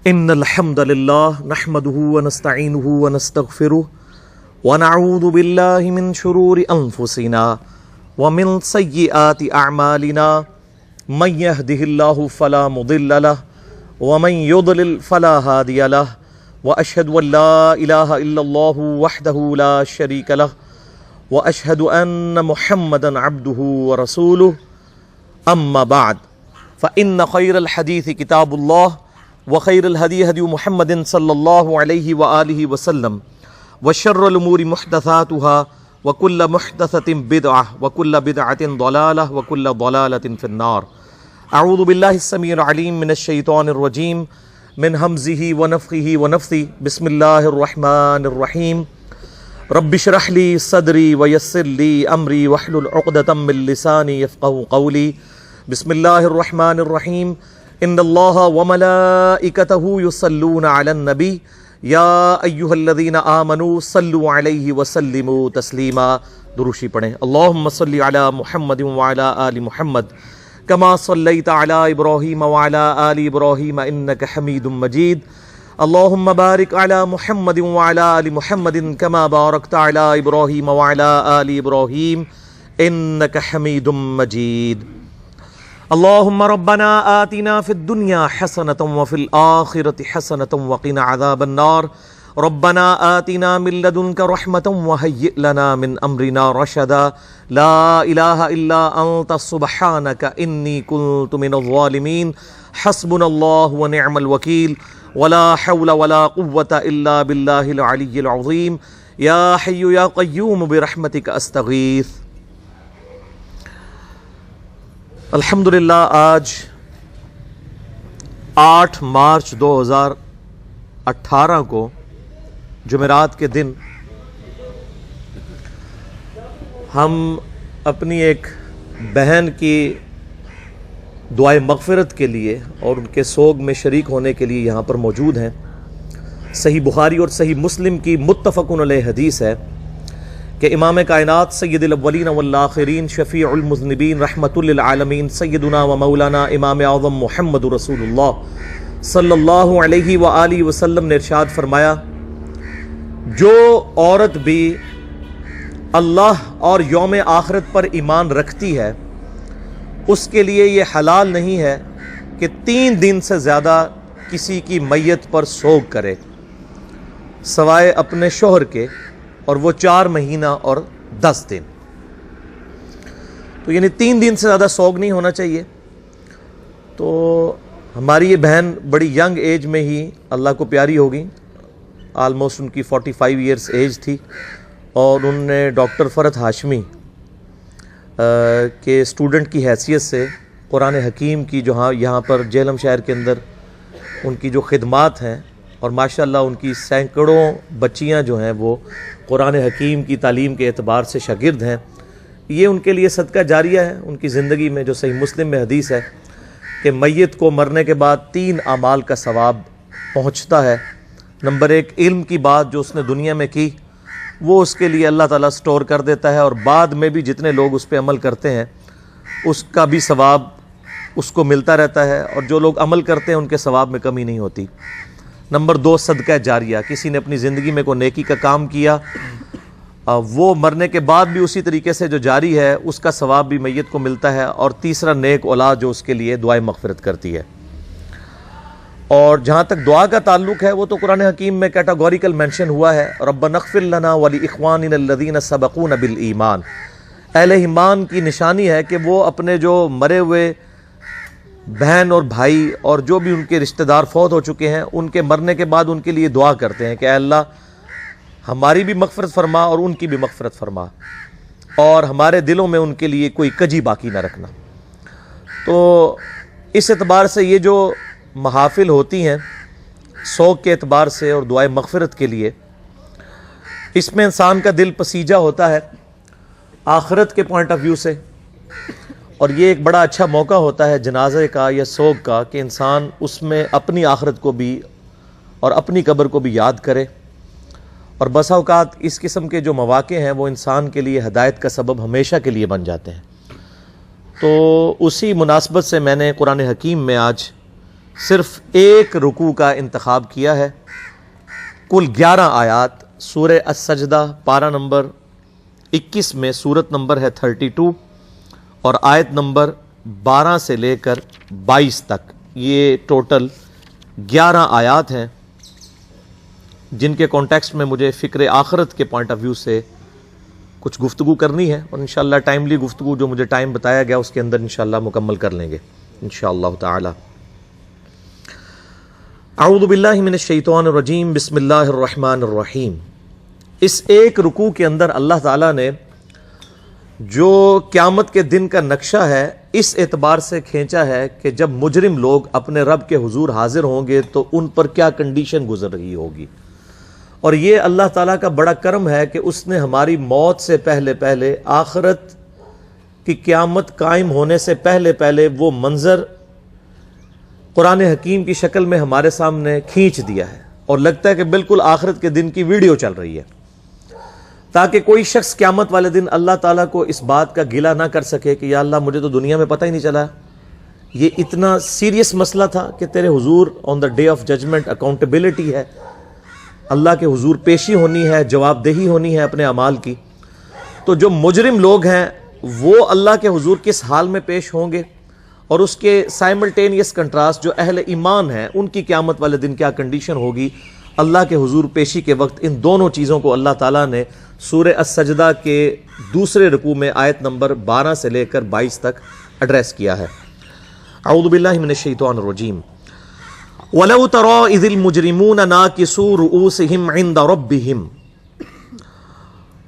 ان الحمد للہ نحمده ونستعینه ونستغفره ونعوذ باللہ من شرور انفسنا ومن سیئات اعمالنا من يهده الله فلا مضل له ومن يضلل فلا هادي له واشهد ان لا اله الا الله وحده لا شريك له واشهد ان محمدا عبده ورسوله اما بعد فان خير الحديث كتاب الله وخير الهدي هدي محمد صلى الله عليه وآله وسلم وشر الأمور محدثاتها وكل محدثة بدعة وكل بدعة ضلالة وكل ضلالة في النار. أعوذ بالله السميع العليم من الشيطان الرجيم من همزه ونفخه ونفثه. بسم الله الرحمن الرحيم. رب اشرح لي صدري ويسر لي أمري واحلل عقدة من لساني يفقهوا قولي. بسم الله الرحمن الرحيم. ان اللہ وملائکتہ یصلون علی النبی یا ایھا الذین آمنوا صلوا علیہ وسلموا تسلیما. دروشی پڑھیں. اللہم صل علی محمد وعلی آل محمد کما صلیت علی ابراہیم وعلی آل ابراہیم انک حمید مجید. اللہم بارک علی محمد وعلی آل محمد کما بارکت علی ابراہیم وعلی آل ابراہیم انک حمید مجید. اللہم ربنا آتنا فی الدنیا حسنة وفی الآخرة حسنة وقنا عذاب النار. ربنا آتنا من لدنک رحمة وہیئ لنا من امرنا رشدا. لا الہ الا انت سبحانک انی کنت من الظالمین. حسبنا اللہ ونعم الوکیل ولا حول ولا قوة الا باللہ العلی العظیم. یا حی یا قیوم برحمتک استغیث. الحمدللہ آج 8 مارچ 2018 کو جمعرات کے دن ہم اپنی ایک بہن کی دعائے مغفرت کے لیے اور ان کے سوگ میں شریک ہونے کے لیے یہاں پر موجود ہیں. صحیح بخاری اور صحیح مسلم کی متفق علیہ حدیث ہے کہ امام کائنات سید الاولین والآخرین شفیع المذنبین رحمۃ للعالمین سیدنا و مولانا امام اعظم محمد رسول اللہ صلی اللہ علیہ وآلہ وسلم نے ارشاد فرمایا، جو عورت بھی اللہ اور یوم آخرت پر ایمان رکھتی ہے اس کے لیے یہ حلال نہیں ہے کہ 3 دن سے زیادہ کسی کی میت پر سوگ کرے سوائے اپنے شوہر کے، اور وہ 4 مہینہ اور 10 دن. تو یعنی 3 دن سے زیادہ سوگ نہیں ہونا چاہیے. تو ہماری یہ بہن بڑی ینگ ایج میں ہی اللہ کو پیاری ہو گئی. آلموسٹ ان کی 45 ایئرس ایج تھی، اور انہوں نے ڈاکٹر فرحت ہاشمی کے اسٹوڈنٹ کی حیثیت سے قرآن حکیم کی جو یہاں پر جہلم شہر کے اندر ان کی جو خدمات ہیں، اور ماشاءاللہ ان کی سینکڑوں بچیاں جو ہیں وہ قرآن حکیم کی تعلیم کے اعتبار سے شاگرد ہیں. یہ ان کے لیے صدقہ جاریہ ہے ان کی زندگی میں. جو صحیح مسلم میں حدیث ہے کہ میت کو مرنے کے بعد 3 اعمال کا ثواب پہنچتا ہے. نمبر 1، علم کی بات جو اس نے دنیا میں کی وہ اس کے لیے اللہ تعالیٰ سٹور کر دیتا ہے، اور بعد میں بھی جتنے لوگ اس پہ عمل کرتے ہیں اس کا بھی ثواب اس کو ملتا رہتا ہے، اور جو لوگ عمل کرتے ہیں ان کے ثواب میں کمی نہیں ہوتی. نمبر 2، صدقہ جاریہ. کسی نے اپنی زندگی میں کوئی نیکی کا کام کیا، وہ مرنے کے بعد بھی اسی طریقے سے جو جاری ہے اس کا ثواب بھی میت کو ملتا ہے. اور تیسرا، نیک اولاد جو اس کے لیے دعائے مغفرت کرتی ہے. اور جہاں تک دعا کا تعلق ہے وہ تو قرآن حکیم میں کیٹاگوریکل مینشن ہوا ہے، ربنا اغفر لنا ولاخواننا الذین سبقونا بالایمان. اہل ایمان کی نشانی ہے کہ وہ اپنے جو مرے ہوئے بہن اور بھائی اور جو بھی ان کے رشتہ دار فوت ہو چکے ہیں ان کے مرنے کے بعد ان کے لیے دعا کرتے ہیں کہ اے اللہ ہماری بھی مغفرت فرما اور ان کی بھی مغفرت فرما، اور ہمارے دلوں میں ان کے لیے کوئی کجی باقی نہ رکھنا. تو اس اعتبار سے یہ جو محافل ہوتی ہیں سوگ کے اعتبار سے اور دعائے مغفرت کے لیے، اس میں انسان کا دل پسیجہ ہوتا ہے آخرت کے پوائنٹ آف ویو سے. اور یہ ایک بڑا اچھا موقع ہوتا ہے جنازے کا یا سوگ کا کہ انسان اس میں اپنی آخرت کو بھی اور اپنی قبر کو بھی یاد کرے. اور بسا اوقات اس قسم کے جو مواقع ہیں وہ انسان کے لیے ہدایت کا سبب ہمیشہ کے لیے بن جاتے ہیں. تو اسی مناسبت سے میں نے قرآن حکیم میں آج صرف ایک رکوع کا انتخاب کیا ہے. کل 11 آیات سورہ السجدہ پارہ نمبر 21 میں سورت نمبر ہے 32 اور آیت نمبر 12 سے لے کر 22 تک. یہ ٹوٹل 11 آیات ہیں جن کے کانٹیکسٹ میں مجھے فکر آخرت کے پوائنٹ آف ویو سے کچھ گفتگو کرنی ہے، اور انشاءاللہ ٹائملی گفتگو جو مجھے ٹائم بتایا گیا اس کے اندر انشاءاللہ مکمل کر لیں گے انشاءاللہ تعالی. اعوذ باللہ من الشیطان الرجیم، بسم اللہ الرحمن الرحیم. اس ایک رکوع کے اندر اللہ تعالیٰ نے جو قیامت کے دن کا نقشہ ہے اس اعتبار سے کھینچا ہے کہ جب مجرم لوگ اپنے رب کے حضور حاضر ہوں گے تو ان پر کیا کنڈیشن گزر رہی ہوگی. اور یہ اللہ تعالیٰ کا بڑا کرم ہے کہ اس نے ہماری موت سے پہلے آخرت کی قیامت قائم ہونے سے پہلے وہ منظر قرآن حکیم کی شکل میں ہمارے سامنے کھینچ دیا ہے، اور لگتا ہے کہ بالکل آخرت کے دن کی ویڈیو چل رہی ہے، تاکہ کوئی شخص قیامت والے دن اللہ تعالیٰ کو اس بات کا گلہ نہ کر سکے کہ یا اللہ مجھے تو دنیا میں پتہ ہی نہیں چلا یہ اتنا سیریس مسئلہ تھا کہ تیرے حضور on the day of judgment accountability ہے، اللہ کے حضور پیشی ہونی ہے، جواب دہی ہونی ہے اپنے اعمال کی. تو جو مجرم لوگ ہیں وہ اللہ کے حضور کس حال میں پیش ہوں گے، اور اس کے سائملٹینیس کنٹراسٹ جو اہل ایمان ہیں ان کی قیامت والے دن کیا کنڈیشن ہوگی. اللہ کے حضور پیشی کے وقت ان دونوں چیزوں کو اللہ تعالیٰ نے سورہ السجدہ کے دوسرے رکوع میں آیت نمبر 12 سے لے کر 22 تک ایڈریس کیا ہے. اعوذ باللہ من الشیطان الرجیم. وَلَوْ تَرَى إِذِ الْمُجْرِمُونَ نَاكِسُو رُؤُوسِهِمْ عِنْدَ رَبِّهِمْ.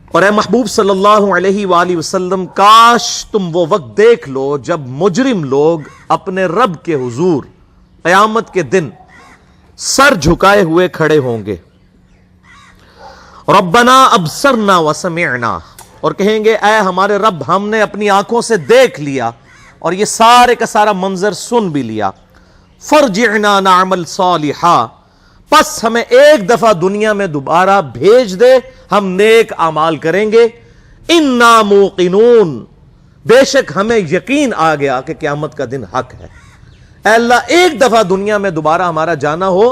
اور اے محبوب صلی اللہ علیہ وآلہ وسلم، کاش تم وہ وقت دیکھ لو جب مجرم لوگ اپنے رب کے حضور قیامت کے دن سر جھکائے ہوئے کھڑے ہوں گے. ربنا ابصرنا وسمعنا، اور کہیں گے اے ہمارے رب ہم نے اپنی آنکھوں سے دیکھ لیا اور یہ سارے کا سارا منظر سن بھی لیا. فرجعنا نعمل صالحا، پس ہمیں ایک دفعہ دنیا میں دوبارہ بھیج دے، ہم نیک اعمال کریں گے. انا موقنون، بے شک ہمیں یقین آ گیا کہ قیامت کا دن حق ہے. اے اللہ ایک دفعہ دنیا میں دوبارہ ہمارا جانا ہو،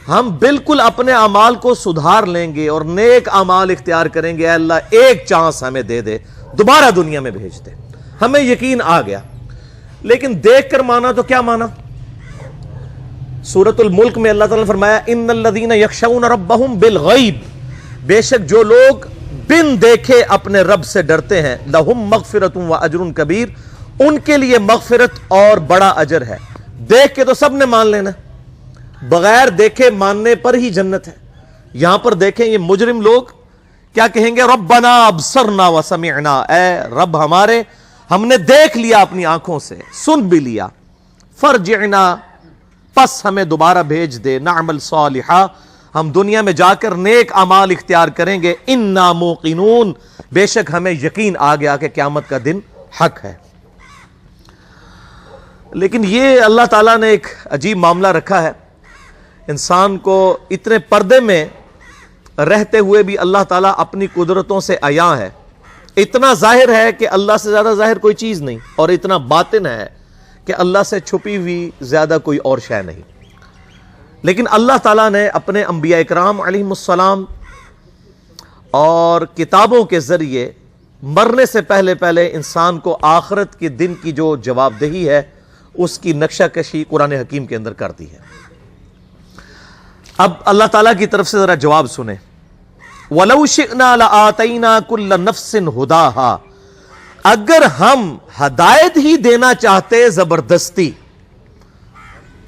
ہم بالکل اپنے اعمال کو سدھار لیں گے اور نیک اعمال اختیار کریں گے. اے اللہ ایک چانس ہمیں دے دے، دوبارہ دنیا میں بھیج دے. ہمیں یقین آ گیا. لیکن دیکھ کر مانا تو کیا مانا؟ سورۃ الملک میں اللہ تعالیٰ نے فرمایا ان الذین یخشون ربہم بالغیب، بے شک جو لوگ بن دیکھے اپنے رب سے ڈرتے ہیں، لہم مغفرۃ و اجر کبیر، ان کے لیے مغفرت اور بڑا اجر ہے. دیکھ کے تو سب نے مان لینا، بغیر دیکھے ماننے پر ہی جنت ہے. یہاں پر دیکھیں یہ مجرم لوگ کیا کہیں گے؟ ربنا ابصرنا وسمعنا، اے رب ہمارے ہم نے دیکھ لیا اپنی آنکھوں سے، سن بھی لیا. فرجعنا، پس ہمیں دوبارہ بھیج دے. نعمل صالحا، ہم دنیا میں جا کر نیک اعمال اختیار کریں گے. انا موقنون، بے شک ہمیں یقین آ گیا کہ قیامت کا دن حق ہے. لیکن یہ اللہ تعالیٰ نے ایک عجیب معاملہ رکھا ہے. انسان کو اتنے پردے میں رہتے ہوئے بھی اللہ تعالیٰ اپنی قدرتوں سے عیاں ہے. اتنا ظاہر ہے کہ اللہ سے زیادہ ظاہر کوئی چیز نہیں، اور اتنا باطن ہے کہ اللہ سے چھپی ہوئی زیادہ کوئی اور شے نہیں. لیکن اللہ تعالیٰ نے اپنے انبیاء اکرام علیہم السلام اور کتابوں کے ذریعے مرنے سے پہلے انسان کو آخرت کے دن کی جو جواب دہی ہے اس کی نقشہ کشی قرآن حکیم کے اندر کر دی ہے. اب اللہ تعالیٰ کی طرف سے ذرا جواب سنیں. وَلَوْ شِئْنَا لَآتَيْنَا كُلَّ نَفْسٍ هُدَاهَا، اگر ہم ہدایت ہی دینا چاہتے زبردستی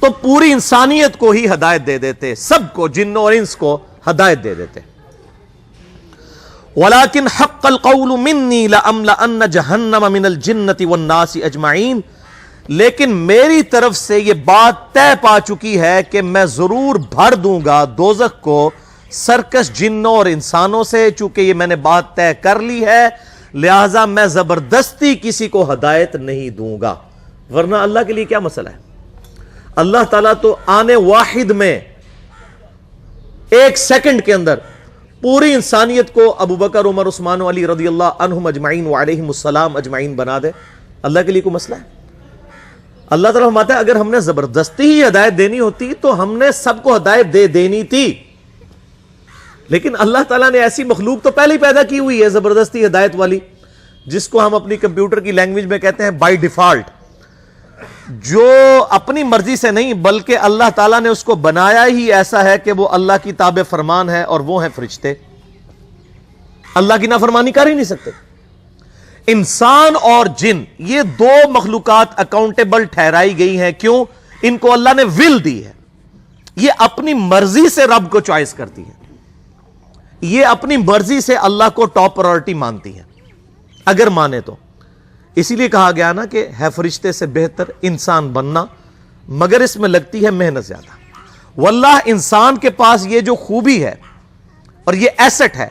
تو پوری انسانیت کو ہی ہدایت دے دیتے، سب کو، جن اور انس کو ہدایت دے دیتے. وَلَكِنْ حَقَّ الْقَوْلُ مِنِّي لَأَمْلَأَنَّ جَهَنَّمَ مِنَ الْجِنَّةِ وَالنَّاسِ أَجْمَعِينَ، لیکن میری طرف سے یہ بات طے پا چکی ہے کہ میں ضرور بھر دوں گا دوزخ کو سرکش جنوں اور انسانوں سے. چونکہ یہ میں نے بات طے کر لی ہے لہٰذا میں زبردستی کسی کو ہدایت نہیں دوں گا. ورنہ اللہ کے لیے کیا مسئلہ ہے؟ اللہ تعالیٰ تو آنے واحد میں ایک سیکنڈ کے اندر پوری انسانیت کو ابو بکر، عمر، عثمان و علی رضی اللہ عنہم اجمعین وعلیہم السلام اجمعین بنا دے. اللہ کے لیے کوئی مسئلہ ہے؟ اللہ تعالیٰ فرماتا ہے اگر ہم نے زبردستی ہی ہدایت دینی ہوتی تو ہم نے سب کو ہدایت دے دینی تھی، لیکن اللہ تعالیٰ نے ایسی مخلوق تو پہلے ہی پیدا کی ہوئی ہے زبردستی ہدایت والی، جس کو ہم اپنی کمپیوٹر کی لینگویج میں کہتے ہیں بائی ڈیفالٹ، جو اپنی مرضی سے نہیں بلکہ اللہ تعالیٰ نے اس کو بنایا ہی ایسا ہے کہ وہ اللہ کی تابع فرمان ہے، اور وہ ہیں فرشتے، اللہ کی نافرمانی کر ہی نہیں سکتے۔ انسان اور جن، یہ دو مخلوقات اکاؤنٹیبل ٹھہرائی گئی ہیں، کیوں؟ ان کو اللہ نے ول دی ہے، یہ اپنی مرضی سے رب کو چوائس کرتی ہے، یہ اپنی مرضی سے اللہ کو ٹاپ پرائورٹی مانتی ہے اگر مانے تو۔ اسی لیے کہا گیا نا کہ ہے فرشتے سے بہتر انسان بننا، مگر اس میں لگتی ہے محنت زیادہ۔ واللہ انسان کے پاس یہ جو خوبی ہے اور یہ ایسٹ ہے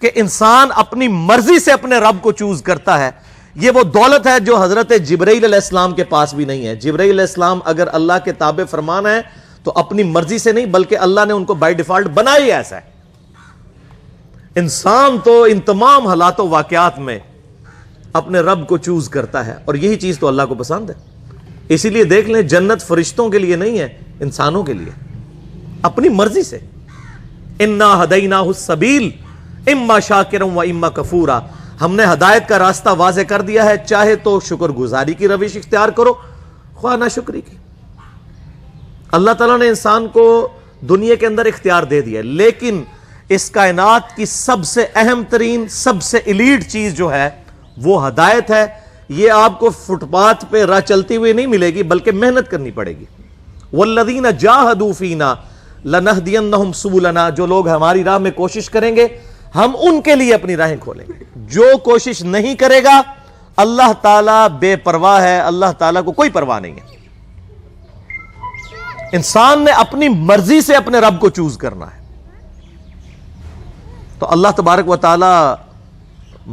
کہ انسان اپنی مرضی سے اپنے رب کو چوز کرتا ہے، یہ وہ دولت ہے جو حضرت جبرائیل علیہ السلام کے پاس بھی نہیں ہے۔ جبرائیل علیہ السلام اگر اللہ کے تابع فرمان ہے تو اپنی مرضی سے نہیں بلکہ اللہ نے ان کو بائی ڈیفالٹ بنا ہی ایسا ہے۔ انسان تو ان تمام حالات و واقعات میں اپنے رب کو چوز کرتا ہے، اور یہی چیز تو اللہ کو پسند ہے۔ اسی لیے دیکھ لیں جنت فرشتوں کے لیے نہیں ہے، انسانوں کے لیے، اپنی مرضی سے۔ انا ہدیناہ السبیل اما شاکرا و اما کفورا، ہم نے ہدایت کا راستہ واضح کر دیا ہے، چاہے تو شکر گزاری کی روش اختیار کرو، خواہ نہ شکری کی۔ اللہ تعالیٰ نے انسان کو دنیا کے اندر اختیار دے دیا، لیکن اس کائنات کی سب سے اہم ترین، سب سے ایلیٹ چیز جو ہے وہ ہدایت ہے۔ یہ آپ کو فٹ پاتھ پہ راہ چلتی ہوئی نہیں ملے گی بلکہ محنت کرنی پڑے گی۔ والذین جاہدوا فینا لنہدینہم سبلنا، جو لوگ ہماری راہ میں کوشش کریں گے ہم ان کے لیے اپنی راہیں کھولیں گے۔ جو کوشش نہیں کرے گا اللہ تعالیٰ بے پرواہ ہے، اللہ تعالیٰ کو کوئی پرواہ نہیں ہے۔ انسان نے اپنی مرضی سے اپنے رب کو چوز کرنا ہے، تو اللہ تبارک و تعالیٰ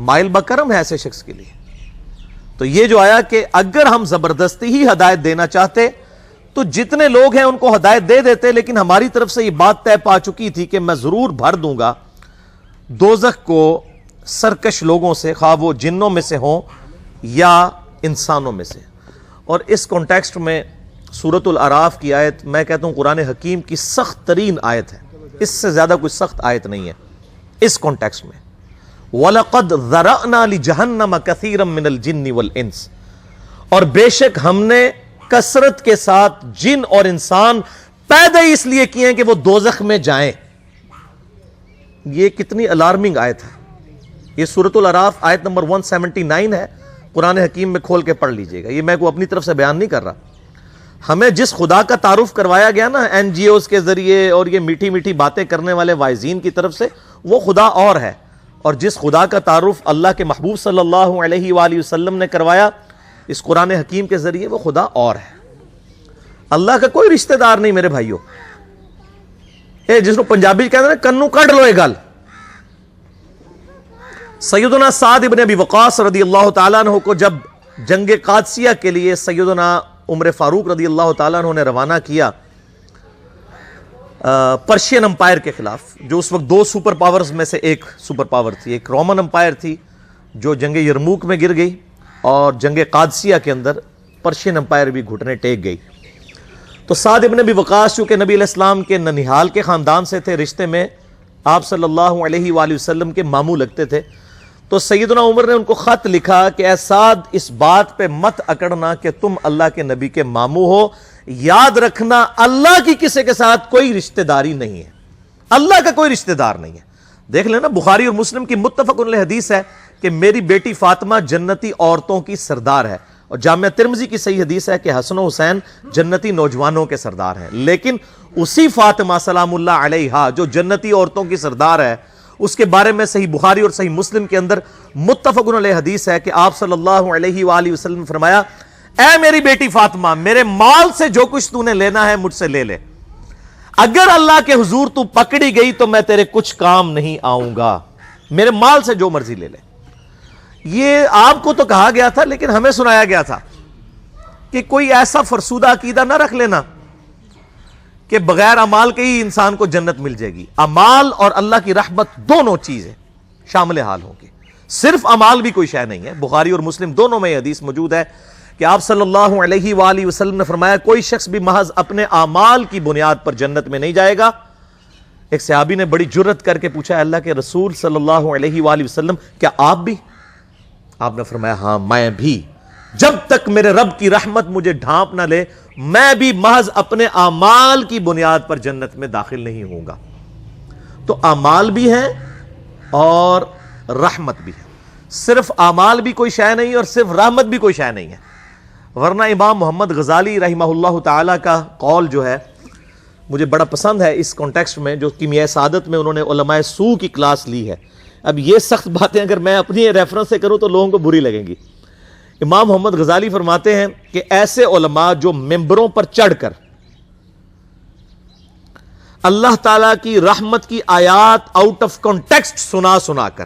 مائل بکرم ہے ایسے شخص کے لیے۔ تو یہ جو آیا کہ اگر ہم زبردستی ہی ہدایت دینا چاہتے تو جتنے لوگ ہیں ان کو ہدایت دے دیتے، لیکن ہماری طرف سے یہ بات طے پا چکی تھی کہ میں ضرور بھر دوں گا دوزخ کو سرکش لوگوں سے، خواہ وہ جنوں میں سے ہوں یا انسانوں میں سے۔ اور اس کانٹیکسٹ میں سورۃ الاعراف کی آیت میں کہتا ہوں قرآن حکیم کی سخت ترین آیت ہے، اس سے زیادہ کوئی سخت آیت نہیں ہے اس کانٹیکسٹ میں۔ وَلَقَدْ ذَرَأْنَا لِجَهَنَّمَ كَثِيرًا مِنَ الْجِنِّ وَالْإِنسِ، اور بے شک ہم نے کثرت کے ساتھ جن اور انسان پیدا اس لیے کیے ہیں کہ وہ دوزخ میں جائیں۔ یہ کتنی الارمنگ آیت ہے، یہ سورۃ الاعراف آیت نمبر 179 ہے، قرآن حکیم میں کھول کے پڑھ لیجئے گا۔ یہ میں کو اپنی طرف سے بیان نہیں کر رہا، ہمیں جس خدا کا تعارف کروایا گیا نا این جی اوز کے ذریعے اور یہ میٹھی میٹھی باتیں کرنے والے واعظین کی طرف سے، وہ خدا اور ہے، اور جس خدا کا تعارف اللہ کے محبوب صلی اللہ علیہ وآلہ وسلم نے کروایا اس قرآن حکیم کے ذریعے، وہ خدا اور ہے۔ اللہ کا کوئی رشتہ دار نہیں میرے بھائیوں، جس کو پنجابی کہتے ہیں کنو کڈ لو یہ گل۔ سیدنا سعد ابن ابی وقاص رضی اللہ تعالیٰ عنہ کو جب جنگ قادسیہ کے لیے سیدنا عمر فاروق رضی اللہ تعالیٰ عنہ نے روانہ کیا پرشین امپائر کے خلاف، جو اس وقت دو سپر پاورز میں سے ایک سپر پاور تھی، ایک رومن امپائر تھی جو جنگ یرموک میں گر گئی، اور جنگ قادسیہ کے اندر پرشین امپائر بھی گھٹنے ٹیک گئی۔ تو سعد ابن ابی وقاص چونکہ نبی علیہ السلام کے ننیحال کے خاندان سے تھے، رشتے میں آپ صلی اللہ علیہ وآلہ وسلم کے ماموں لگتے تھے، تو سیدنا عمر نے ان کو خط لکھا کہ اے سعد اس بات پہ مت اکڑنا کہ تم اللہ کے نبی کے ماموں ہو، یاد رکھنا اللہ کی کسی کے ساتھ کوئی رشتہ داری نہیں ہے، اللہ کا کوئی رشتہ دار نہیں ہے۔ دیکھ لینا بخاری اور مسلم کی متفق علیہ حدیث ہے کہ میری بیٹی فاطمہ جنتی عورتوں کی سردار ہے، اور جامعہ ترمذی کی صحیح حدیث ہے کہ حسن و حسین جنتی نوجوانوں کے سردار ہیں، لیکن اسی فاطمہ سلام اللہ علیہا جو جنتی عورتوں کی سردار ہے، اس کے بارے میں صحیح بخاری اور صحیح مسلم کے اندر متفق علیہ حدیث ہے کہ آپ صلی اللہ علیہ وآلہ وسلم نے فرمایا، اے میری بیٹی فاطمہ، میرے مال سے جو کچھ تو نے لینا ہے مجھ سے لے لے، اگر اللہ کے حضور تو پکڑی گئی تو میں تیرے کچھ کام نہیں آؤں گا، میرے مال سے جو مرضی لے لے۔ یہ آپ کو تو کہا گیا تھا، لیکن ہمیں سنایا گیا تھا کہ کوئی ایسا فرسودہ عقیدہ نہ رکھ لینا کہ بغیر اعمال کے ہی انسان کو جنت مل جائے گی۔ اعمال اور اللہ کی رحمت دونوں چیزیں شامل حال ہوں گی، صرف اعمال بھی کوئی شے نہیں ہے۔ بخاری اور مسلم دونوں میں یہ حدیث موجود ہے کہ آپ صلی اللہ علیہ وآلہ وسلم نے فرمایا کوئی شخص بھی محض اپنے اعمال کی بنیاد پر جنت میں نہیں جائے گا۔ ایک صحابی نے بڑی جرت کر کے پوچھا اللہ کے رسول صلی اللہ علیہ وآلہ وسلم کیا آپ بھی؟ آپ نے فرمایا ہاں میں بھی، جب تک میرے رب کی رحمت مجھے ڈھانپ نہ لے میں بھی محض اپنے اعمال کی بنیاد پر جنت میں داخل نہیں ہوں گا۔ تو اعمال بھی ہیں اور رحمت بھی ہے، صرف اعمال بھی کوئی شے نہیں اور صرف رحمت بھی کوئی شے نہیں ہے، ورنہ امام محمد غزالی رحمہ اللہ تعالی کا قول جو ہے مجھے بڑا پسند ہے اس کانٹیکسٹ میں، جو کیمیائے سعادت میں انہوں نے علماء سو کی کلاس لی ہے۔ اب یہ سخت باتیں اگر میں اپنی ریفرنس سے کروں تو لوگوں کو بری لگیں گی۔ امام محمد غزالی فرماتے ہیں کہ ایسے علماء جو ممبروں پر چڑھ کر اللہ تعالیٰ کی رحمت کی آیات آؤٹ آف کانٹیکسٹ سنا کر،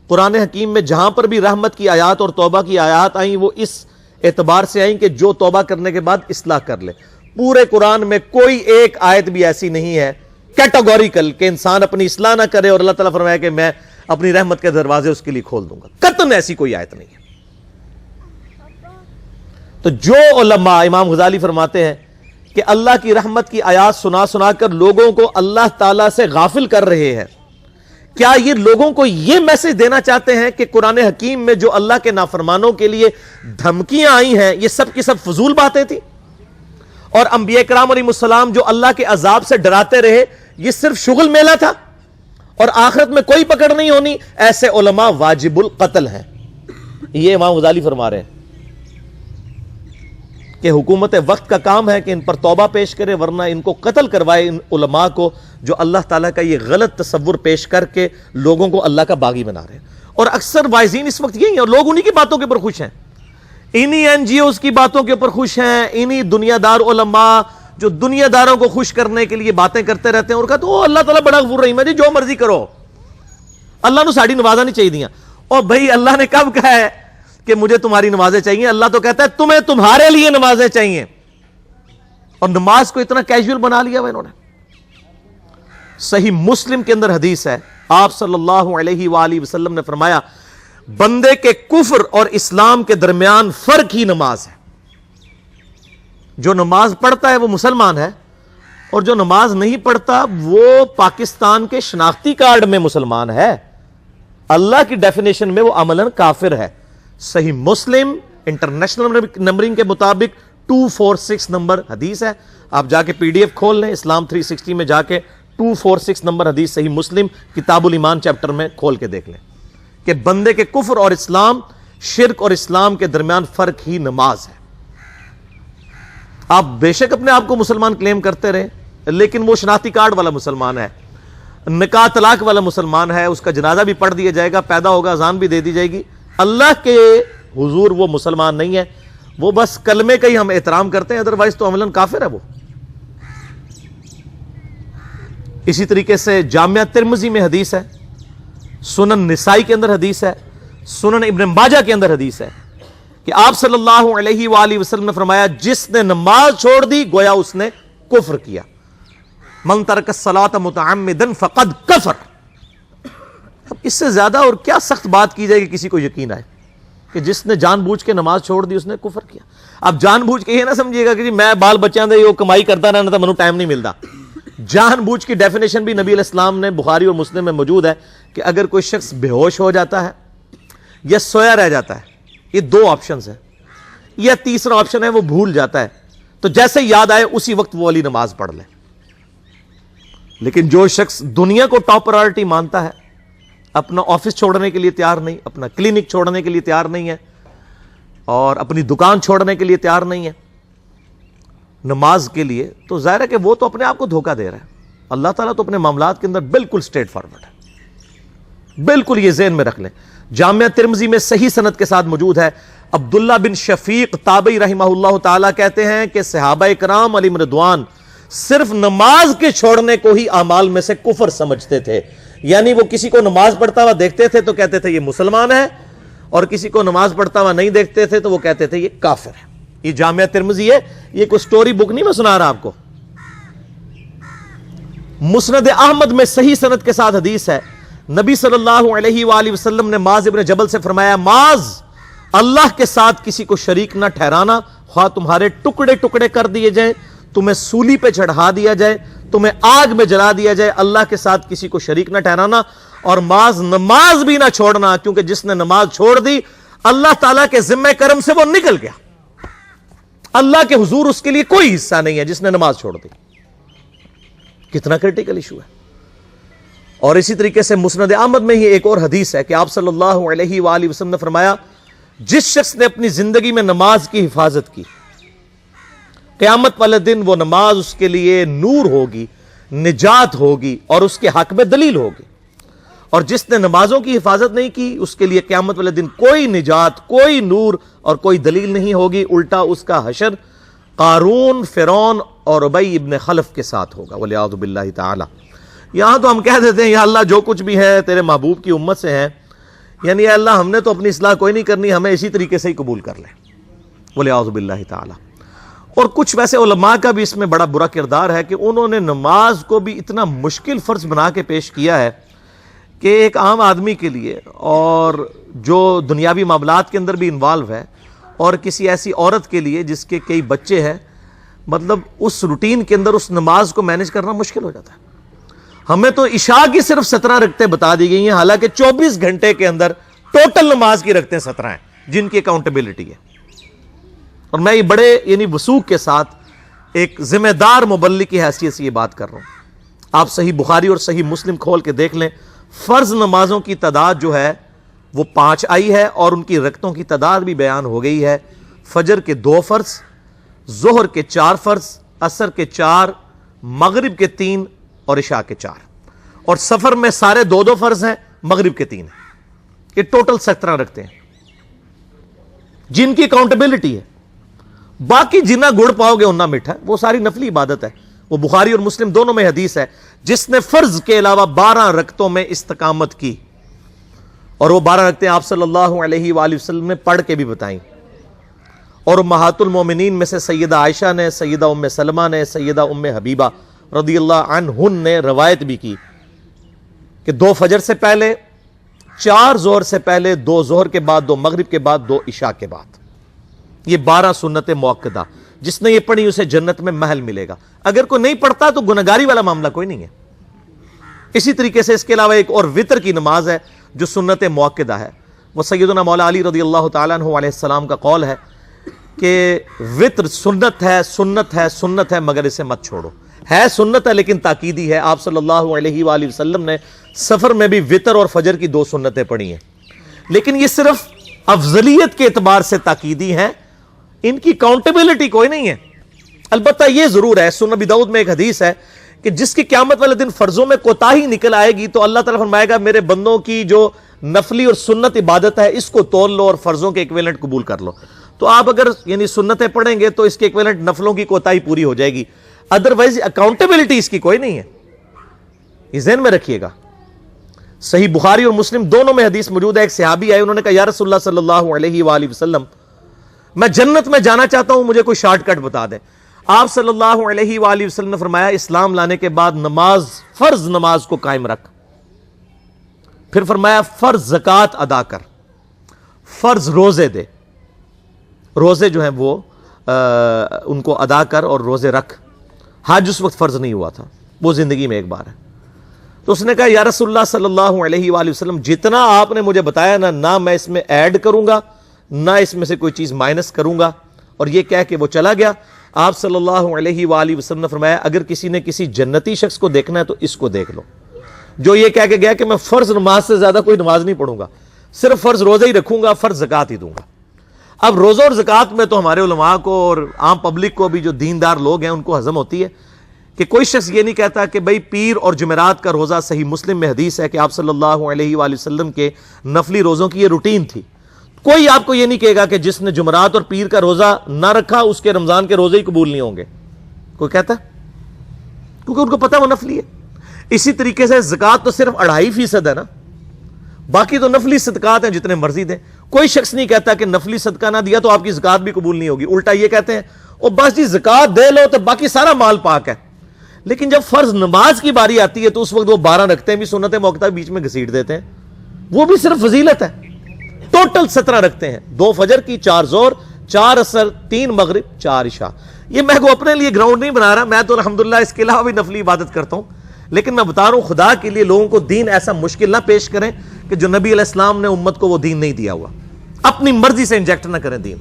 قرآن حکیم میں جہاں پر بھی رحمت کی آیات اور توبہ کی آیات آئیں وہ اس اعتبار سے آئیں کہ جو توبہ کرنے کے بعد اصلاح کر لے۔ پورے قرآن میں کوئی ایک آیت بھی ایسی نہیں ہے کیٹاگوریکل کہ انسان اپنی اصلاح نہ کرے اور اللہ تعالیٰ فرمائے کہ میں اپنی رحمت کے دروازے اس کے لیے کھول دوں گا، قطعاً ایسی کوئی آیت نہیں ہے۔ تو جو علماء، امام غزالی فرماتے ہیں کہ اللہ کی رحمت کی آیات سنا کر لوگوں کو اللہ تعالیٰ سے غافل کر رہے ہیں، کیا یہ لوگوں کو یہ میسج دینا چاہتے ہیں کہ قرآن حکیم میں جو اللہ کے نافرمانوں کے لیے دھمکیاں آئی ہیں یہ سب کی سب فضول باتیں تھیں، اور انبیاء کرام علیہ السلام جو اللہ کے عذاب سے ڈراتے رہے یہ صرف شغل میلہ تھا اور آخرت میں کوئی پکڑ نہیں ہونی؟ ایسے علماء واجب القتل ہیں۔ یہ امام غزالی فرما رہے ہیں کہ حکومت وقت کا کام ہے کہ ان پر توبہ پیش کرے، ورنہ ان کو قتل کروائے، ان علماء کو جو اللہ تعالیٰ کا یہ غلط تصور پیش کر کے لوگوں کو اللہ کا باغی بنا رہے ہیں۔ اور اکثر وائزین اس وقت یہی ہیں اور لوگ انہی کی باتوں کے اوپر خوش ہیں، انہی این جی اوز کی باتوں کے اوپر خوش ہیں، انہی دنیا دار علماء جو دنیا داروں کو خوش کرنے کے لیے باتیں کرتے رہتے ہیں اور کہتے ہیں اللہ تعالیٰ بڑا غفور رحیم ہے جی، جو مرضی کرو، اللہ نے ساڑی نوازا نہیں چاہیے دیا۔ اور بھائی اللہ نے کب کہا ہے کہ مجھے تمہاری نمازیں چاہیے؟ اللہ تو کہتا ہے تمہیں تمہارے لیے نمازیں چاہیے، اور نماز کو اتنا کیجول بنا لیا انہوں نے۔ صحیح مسلم کے اندر حدیث ہے، آپ صلی اللہ علیہ وآلہ وسلم نے فرمایا بندے کے کفر اور اسلام کے درمیان فرق ہی نماز ہے۔ جو نماز پڑھتا ہے وہ مسلمان ہے، اور جو نماز نہیں پڑھتا وہ پاکستان کے شناختی کارڈ میں مسلمان ہے، اللہ کی ڈیفینیشن میں وہ عملاً کافر ہے۔ صحیح مسلم انٹرنیشنل نمبرنگ کے مطابق 246 نمبر حدیث ہے، آپ جا کے پی ڈی ایف کھول لیں اسلام 360 میں، جا کے 246 نمبر حدیث صحیح مسلم کتاب الایمان چیپٹر میں کھول کے دیکھ لیں کہ بندے کے کفر اور اسلام، شرک اور اسلام کے درمیان فرق ہی نماز ہے۔ آپ بے شک اپنے آپ کو مسلمان کلیم کرتے رہے، لیکن وہ شناختی کارڈ والا مسلمان ہے، نکاح طلاق والا مسلمان ہے، اس کا جنازہ بھی پڑھ دیا جائے گا، پیدا ہوگا اذان بھی دے دی جائے گی، اللہ کے حضور وہ مسلمان نہیں ہے، وہ بس کلمے کا ہی ہم احترام کرتے ہیں، ادروائز تو عملاً کافر ہے وہ۔ اسی طریقے سے جامعہ ترمذی میں حدیث ہے، سنن نسائی کے اندر حدیث ہے، سنن ابن ماجہ کے اندر حدیث ہے کہ آپ صلی اللہ علیہ وآلہ وسلم نے فرمایا جس نے نماز چھوڑ دی گویا اس نے کفر کیا، من ترک الصلاۃ متعمدا فقد کفر۔ اب اس سے زیادہ اور کیا سخت بات کی جائے کہ کسی کو یقین آئے کہ جس نے جان بوجھ کے نماز چھوڑ دی اس نے کفر کیا۔ اب جان بوجھ کے یہ نہ سمجھیے گا کہ جی میں بال بچیاں دے وہ کمائی کرتا رہنا تھا منو ٹائم نہیں ملتا۔ جان بوجھ کی ڈیفینیشن بھی نبی علیہ السلام نے بخاری اور مسلم میں موجود ہے کہ اگر کوئی شخص بے ہوش ہو جاتا ہے یا سویا رہ جاتا ہے، یہ دو آپشنز ہیں، یا تیسرا آپشن ہے وہ بھول جاتا ہے، تو جیسے یاد آئے اسی وقت وہ والی نماز پڑھ لے۔ لیکن جو شخص دنیا کو ٹاپ پرائورٹی مانتا ہے، اپنا آفس چھوڑنے کے لیے تیار نہیں، اپنا کلینک چھوڑنے کے لیے تیار نہیں ہے، اور اپنی دکان چھوڑنے کے لیے تیار نہیں ہے نماز کے لیے، تو ظاہر ہے کہ وہ تو اپنے آپ کو دھوکہ دے رہا ہے۔ اللہ تعالیٰ تو اپنے معاملات کے اندر بالکل سٹریٹ فارورڈ ہے، بالکل یہ ذہن میں رکھ لیں۔ جامعہ ترمذی میں صحیح سند کے ساتھ موجود ہے، عبداللہ بن شفیق تابعی رحمہ اللہ تعالیٰ کہتے ہیں کہ صحابہ کرام علیہم رضوان صرف نماز کے چھوڑنے کو ہی اعمال میں سے کفر سمجھتے تھے، یعنی وہ کسی کو نماز پڑھتا ہوا دیکھتے تھے تو کہتے تھے یہ مسلمان ہے، اور کسی کو نماز پڑھتا ہوا نہیں دیکھتے تھے تو وہ کہتے تھے یہ کافر ہے۔ یہ جامعہ ترمذی ہے، یہ کوئی سٹوری بک نہیں میں سنا رہا آپ کو۔ مسند احمد میں صحیح سند کے ساتھ حدیث ہے، نبی صلی اللہ علیہ وآلہ وسلم نے معاذ ابن جبل سے فرمایا معاذ اللہ کے ساتھ کسی کو شریک نہ ٹھہرانا، خواہ تمہارے ٹکڑے ٹکڑے کر دیے جائیں، تمہیں سولی پہ چڑھا دیا جائے، تمہیں آگ میں جلا دیا جائے، اللہ کے ساتھ کسی کو شریک نہ ٹھہرانا، اور نماز بھی نہ چھوڑنا، کیونکہ جس نے نماز چھوڑ دی اللہ تعالیٰ کے ذمہ کرم سے وہ نکل گیا، اللہ کے حضور اس کے لیے کوئی حصہ نہیں ہے جس نے نماز چھوڑ دی۔ کتنا کرٹیکل ایشو ہے۔ اور اسی طریقے سے مسند احمد میں ہی ایک اور حدیث ہے کہ آپ صلی اللہ علیہ وآلہ وسلم نے فرمایا، جس شخص نے اپنی زندگی میں نماز کی حفاظت کی، قیامت والے دن وہ نماز اس کے لیے نور ہوگی، نجات ہوگی، اور اس کے حق میں دلیل ہوگی، اور جس نے نمازوں کی حفاظت نہیں کی اس کے لیے قیامت والے دن کوئی نجات، کوئی نور اور کوئی دلیل نہیں ہوگی، الٹا اس کا حشر قارون، فرعون اور ابی ابن خلف کے ساتھ ہوگا، والعیاذ باللہ تعالی۔ یہاں تو ہم کہہ دیتے ہیں یا اللہ جو کچھ بھی ہے تیرے محبوب کی امت سے ہے، یعنی یا اللہ ہم نے تو اپنی اصلاح کوئی نہیں کرنی، ہمیں اسی طریقے سے ہی قبول کر لیں، والعیاذ باللہ تعالی۔ اور کچھ ویسے علماء کا بھی اس میں بڑا برا کردار ہے کہ انہوں نے نماز کو بھی اتنا مشکل فرض بنا کے پیش کیا ہے کہ ایک عام آدمی کے لیے، اور جو دنیاوی معاملات کے اندر بھی انوالو ہے، اور کسی ایسی عورت کے لیے جس کے کئی بچے ہیں، مطلب اس روٹین کے اندر اس نماز کو مینج کرنا مشکل ہو جاتا ہے۔ ہمیں تو عشاء کی صرف 17 رکعتیں بتا دی گئی ہیں، حالانکہ 24 گھنٹے کے اندر ٹوٹل نماز کی رکعتیں 17 ہیں جن کی اکاؤنٹیبلٹی ہے۔ اور میں یہ بڑے وثوق کے ساتھ ایک ذمہ دار مبلغ کی حیثیت سے یہ بات کر رہا ہوں۔ آپ صحیح بخاری اور صحیح مسلم کھول کے دیکھ لیں، فرض نمازوں کی تعداد جو ہے وہ 5 آئی ہے، اور ان کی رکعتوں کی تعداد بھی بیان ہو گئی ہے۔ فجر کے 2 فرض، ظہر کے 4 فرض، عصر کے 4، مغرب کے 3 اور عشاء کے 4، اور سفر میں سارے 2 فرض ہیں، مغرب کے 3 ہیں۔ یہ ٹوٹل 17 رکھتے ہیں جن کی اکاؤنٹیبلٹی ہے۔ باقی جنہ گڑ پاؤ گے انہ میٹھا، وہ ساری نفلی عبادت ہے۔ وہ بخاری اور مسلم دونوں میں حدیث ہے، جس نے فرض کے علاوہ 12 رکعتوں میں استقامت کی، اور وہ 12 رکعتیں آپ صلی اللہ علیہ وآلہ وسلم نے پڑھ کے بھی بتائیں، اور امہات المومنین میں سے سیدہ عائشہ نے، سیدہ ام سلمہ نے، سیدہ ام حبیبہ رضی اللہ عنہن نے روایت بھی کی کہ 2 فجر سے پہلے، 4 ظہر سے پہلے، 2 ظہر کے بعد، 2 مغرب کے بعد، 2 عشاء کے بعد، یہ 12 سنت موقدہ، جس نے یہ پڑھی اسے جنت میں محل ملے گا۔ اگر کوئی نہیں پڑھتا تو گنہگاری والا معاملہ کوئی نہیں ہے۔ اسی طریقے سے اس کے علاوہ ایک اور وطر کی نماز ہے جو سنت موقدہ ہے۔ وہ سیدنا مولا علی رضی اللہ تعالیٰ عنہ علیہ السلام کا قول ہے کہ وطر سنت ہے، سنت ہے، سنت ہے، مگر اسے مت چھوڑو۔ ہے سنت ہے لیکن تاکیدی ہے۔ آپ صلی اللہ علیہ وآلہ وسلم نے سفر میں بھی وطر اور فجر کی 2 سنتیں پڑھی ہیں، لیکن یہ صرف افضلیت کے اعتبار سے تاکیدی ہیں، ان کی کاؤنٹیبلٹی کوئی نہیں ہے۔ البتہ یہ ضرور ہے، سنن ابی داؤد میں ایک حدیث ہے کہ جس کی قیامت والے دن فرضوں میں کوتاہی نکل آئے گی تو اللہ تعالیٰ فرمائے گا میرے بندوں کی جو نفلی اور سنت عبادت ہے اس کو تول لو اور فرضوں کے ایکویلنٹ قبول کر لو۔ تو آپ اگر سنتیں پڑھیں گے تو اس کے ایکویلنٹ نفلوں کی کوتاہی پوری ہو جائے گی، ادروائز اکاؤنٹیبلٹی اس کی کوئی نہیں ہے، یہ ذہن میں رکھیے گا۔ صحیح بخاری اور مسلم دونوں میں حدیث موجود ہے، ایک صحابی آئے، انہوں نے کہا یا رسول اللہ صلی اللہ علیہ وآلہ وسلم، میں جنت میں جانا چاہتا ہوں، مجھے کوئی شارٹ کٹ بتا دیں۔ آپ صلی اللہ علیہ وآلہ وسلم نے فرمایا اسلام لانے کے بعد نماز، فرض نماز کو قائم رکھ، پھر فرمایا فرض زکوٰۃ ادا کر، فرض روزے دے، روزے جو ہیں وہ ان کو ادا کر اور روزے رکھ۔ حج اس وقت فرض نہیں ہوا تھا، وہ زندگی میں ایک بار ہے۔ تو اس نے کہا یا رسول اللہ صلی اللہ علیہ وآلہ وسلم، جتنا آپ نے مجھے بتایا نہ میں اس میں ایڈ کروں گا نہ اس میں سے کوئی چیز مائنس کروں گا، اور یہ کہہ کے وہ چلا گیا۔ آپ صلی اللہ علیہ وآلہ وسلم نے فرمایا اگر کسی نے کسی جنتی شخص کو دیکھنا ہے تو اس کو دیکھ لو، جو یہ کہہ کے گیا کہ میں فرض نماز سے زیادہ کوئی نماز نہیں پڑھوں گا، صرف فرض روزہ ہی رکھوں گا، فرض زکوٰۃ ہی دوں گا۔ اب روزہ اور زکوٰۃ میں تو ہمارے علماء کو اور عام پبلک کو بھی جو دیندار لوگ ہیں ان کو ہضم ہوتی ہے کہ کوئی شخص یہ نہیں کہتا کہ بھئی پیر اور جمعرات کا روزہ، صحیح مسلم میں حدیث ہے کہ آپ صلی اللہ علیہ وآلہ وسلم کے نفلی روزوں کی یہ روٹین تھی۔ کوئی آپ کو یہ نہیں کہے گا کہ جس نے جمعرات اور پیر کا روزہ نہ رکھا اس کے رمضان کے روزے ہی قبول نہیں ہوں گے، کوئی کہتا ہے؟ کیونکہ ان کو پتہ وہ نفلی ہے۔ اسی طریقے سے زکوٰۃ تو صرف 2.5% ہے نا، باقی تو نفلی صدقات ہیں جتنے مرضی دیں۔ کوئی شخص نہیں کہتا کہ نفلی صدقہ نہ دیا تو آپ کی زکوٰۃ بھی قبول نہیں ہوگی، الٹا یہ کہتے ہیں او بس جی زکوٰۃ دے لو تو باقی سارا مال پاک ہے۔ لیکن جب فرض نماز کی باری آتی ہے تو اس وقت وہ 12 رکھتے ہیں بھی سنت موقع بیچ میں گھسیٹ دیتے ہیں، وہ بھی صرف فضیلت ہے، ٹوٹل 17 رکھتے ہیں، 2 فجر کی، 4 ظہر، 4 عصر، 3 مغرب، 4 عشاء. یہ میں کو اپنے لیے گراؤنڈ نہیں بنا رہا، میں تو الحمدللہ اس کے علاوہ بھی نفلی عبادت کرتا ہوں، لیکن میں بتا رہا ہوں خدا کے لیے لوگوں کو دین ایسا مشکل نہ پیش کریں کہ جو نبی علیہ السلام نے امت کو وہ دین نہیں دیا ہوا. اپنی مرضی سے انجیکٹ نہ کریں دین،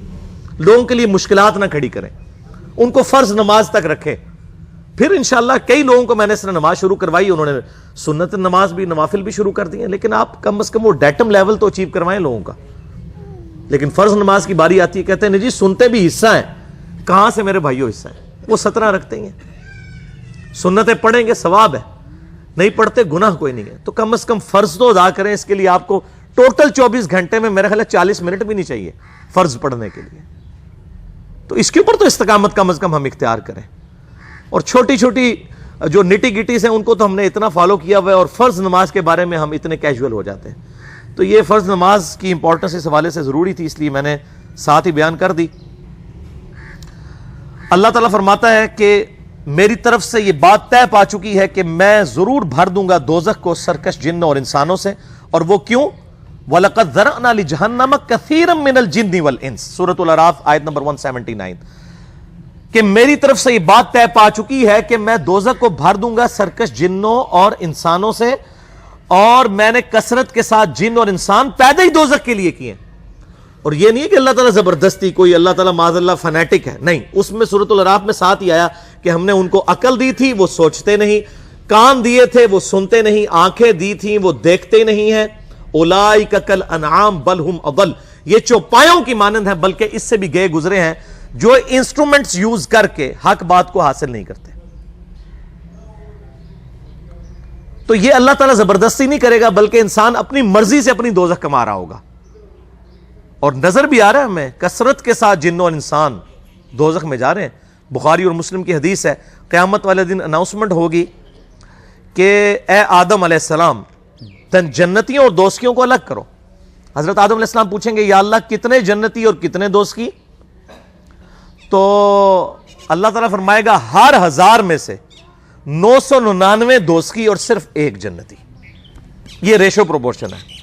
لوگوں کے لیے مشکلات نہ کھڑی کریں، ان کو فرض نماز تک رکھیں. پھر انشاءاللہ کئی لوگوں کو میں نے اس نے نماز شروع کروائی، انہوں نے سنت نماز بھی، نوافل بھی شروع کر دی ہیں، لیکن آپ کم از کم وہ ڈیٹم لیول تو اچیو کروائیں لوگوں کا. لیکن فرض نماز کی باری آتی ہے، کہتے ہیں جی سنتے بھی حصہ ہیں. کہاں سے میرے بھائیو حصہ ہیں؟ وہ 17 رکھتے ہیں. سنتیں پڑھیں گے ثواب ہے، نہیں پڑھتے گناہ کوئی نہیں ہے. تو کم از کم فرض تو ادا کریں. اس کے لیے آپ کو ٹوٹل 24 گھنٹے میں میرے خیال ہے 40 منٹ بھی نہیں چاہیے فرض پڑھنے کے لیے. تو اس کے اوپر تو استقامت کم از کم ہم اختیار کریں. اور چھوٹی چھوٹی جو نٹی گٹیز ہیں ان کو تو ہم نے اتنا فالو کیا ہوا ہے، اور فرض نماز کے بارے میں ہم اتنے کیجول ہو جاتے ہیں. تو یہ فرض نماز کی امپورٹنس اس حوالے سے ضروری تھی، اس لیے میں نے ساتھ ہی بیان کر دی. اللہ تعالیٰ فرماتا ہے کہ میری طرف سے یہ بات طے پا چکی ہے کہ میں ضرور بھر دوں گا دوزخ کو سرکش جنوں اور انسانوں سے. اور وہ کیوں؟ وَلَقَدْ ذَرَأْنَا لِجَهَنَّمَ كَثِيرًا مِّنَ الْجِنِّ وَالْإِنسِ، سورۃ الاعراف آیت نمبر 179. کہ میری طرف سے یہ بات طے پا چکی ہے کہ میں دوزخ کو بھر دوں گا سرکش جنوں اور انسانوں سے، اور میں نے کثرت کے ساتھ جن اور انسان پیدا ہی دوزخ کے لیے کیے. اور یہ نہیں ہے کہ اللہ تعالیٰ زبردستی کوئی اللہ تعالیٰ معاذ اللہ فنیٹک ہے، نہیں. اس میں سورۃ الاعراف میں ساتھ ہی آیا کہ ہم نے ان کو عقل دی تھی وہ سوچتے نہیں، کان دیے تھے وہ سنتے نہیں، آنکھیں دی تھیں وہ دیکھتے نہیں ہیں. اولئک کالانعام بل ہم اضل، یہ چوپایوں کی مانند ہیں بلکہ اس سے بھی گئے گزرے ہیں، جو انسٹرومنٹس یوز کر کے حق بات کو حاصل نہیں کرتے. تو یہ اللہ تعالیٰ زبردستی نہیں کرے گا، بلکہ انسان اپنی مرضی سے اپنی دوزخ کما رہا ہوگا. اور نظر بھی آ رہا ہے ہمیں، کثرت کے ساتھ جن اور انسان دوزخ میں جا رہے ہیں. بخاری اور مسلم کی حدیث ہے، قیامت والے دن اناؤنسمنٹ ہوگی کہ اے آدم علیہ السلام جنتیوں اور دوزخیوں کو الگ کرو. حضرت آدم علیہ السلام پوچھیں گے یا اللہ کتنے جنتی اور کتنے دوزخی؟ تو اللہ تعالیٰ فرمائے گا ہر 1000 میں سے 999 دوزخی اور صرف 1 جنتی. یہ ریشو پروپورشن ہے.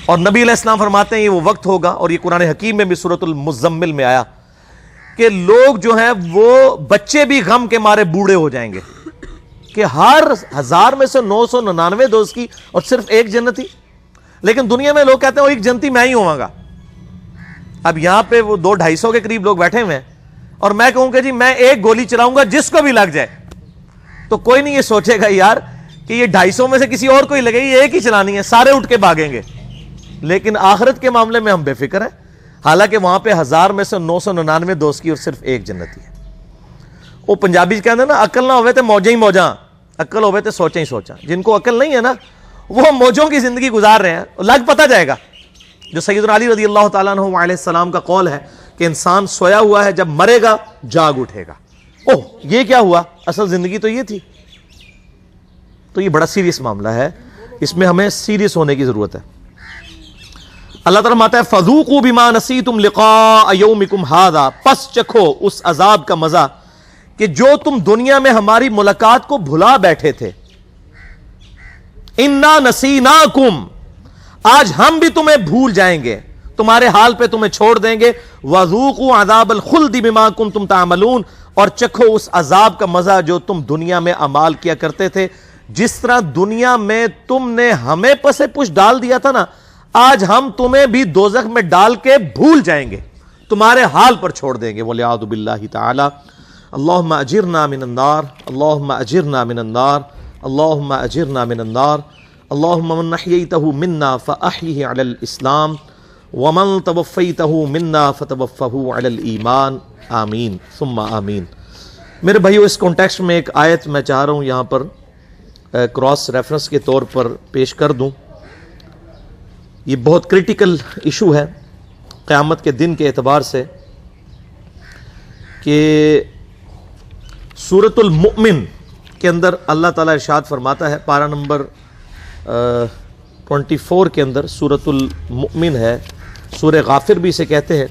اور نبی علیہ السلام فرماتے ہیں یہ وہ وقت ہوگا، اور یہ قرآن حکیم میں بھی سورۃ المزمل میں آیا، کہ لوگ جو ہیں وہ بچے بھی غم کے مارے بوڑھے ہو جائیں گے کہ ہر 1000 میں سے 999 دوزخی اور صرف 1 جنتی. لیکن دنیا میں لوگ کہتے ہیں وہ 1 جنتی میں ہی ہوں گا. اب یہاں پہ وہ 200-250 کے قریب لوگ بیٹھے ہوئے ہیں، اور میں کہوں کہ جی میں 1 گولی چلاؤں گا جس کو بھی لگ جائے، تو کوئی نہیں یہ سوچے گا یار کہ یہ 250 میں سے کسی اور کو ہی لگے گی، ایک ہی چلانی ہے، سارے اٹھ کے بھاگیں گے. لیکن آخرت کے معاملے میں ہم بے فکر ہیں، حالانکہ وہاں پہ 1000 میں سے 999 دوزخی اور صرف 1 جنتی ہے. وہ پنجابی کہتے ہیں نا عقل نہ ہوئے تو موجیں ہی موجاں، عقل ہوئے تو سوچیں ہی سوچاں. جن کو عقل نہیں ہے نا وہ موجوں کی زندگی گزار رہے ہیں، لگ پتہ جائے گا. جو سیدنا علی رضی اللہ تعالیٰ عنہ علیہ السلام کا قول ہے کہ انسان سویا ہوا ہے، جب مرے گا جاگ اٹھے گا. اوہ یہ کیا ہوا؟ اصل زندگی تو یہ تھی. تو یہ بڑا سیریس معاملہ ہے، اس میں ہمیں سیریس ہونے کی ضرورت ہے. اللہ تعالیٰ فرماتا ہے فذوقوا بما نسیتم لقاء یومکم ھذا، پس چکھو اس عذاب کا مزہ کہ جو تم دنیا میں ہماری ملاقات کو بھلا بیٹھے تھے. انا نسیناکم، آج ہم بھی تمہیں بھول جائیں گے، تمہارے حال پہ تمہیں چھوڑ دیں گے. وذوقوا عذاب الخلد بما کنتم تعملون، اور چکھو اس عذاب کا مزہ جو تم دنیا میں اعمال کیا کرتے تھے. جس طرح دنیا میں تم نے ہمیں پسے پش ڈال دیا تھا نا، آج ہم تمہیں بھی دوزخ میں ڈال کے بھول جائیں گے، تمہارے حال پر چھوڑ دیں گے. وَلِعَاذُ بِاللَّهِ تَعَالَى. اللہم اجرنا من النار، اللہم اجرنا من النار، اللہم اجرنا من النار. اللہم من احییتہ منا فاحیہ علی الاسلام، ومن توفیتہ منا فتوفہ علی الایمان. آمین ثم آمین. میرے بھائیو، اس کانٹیکسٹ میں ایک آیت میں چاہ رہا ہوں یہاں پر کراس ریفرنس کے طور پر پیش کر دوں. یہ بہت کریٹیکل ایشو ہے قیامت کے دن کے اعتبار سے، کہ سورۃ المؤمن کے اندر اللہ تعالیٰ ارشاد فرماتا ہے، پارہ نمبر 24 کے اندر سورۃ المؤمن ہے، سورہ غافر بھی اسے کہتے ہیں،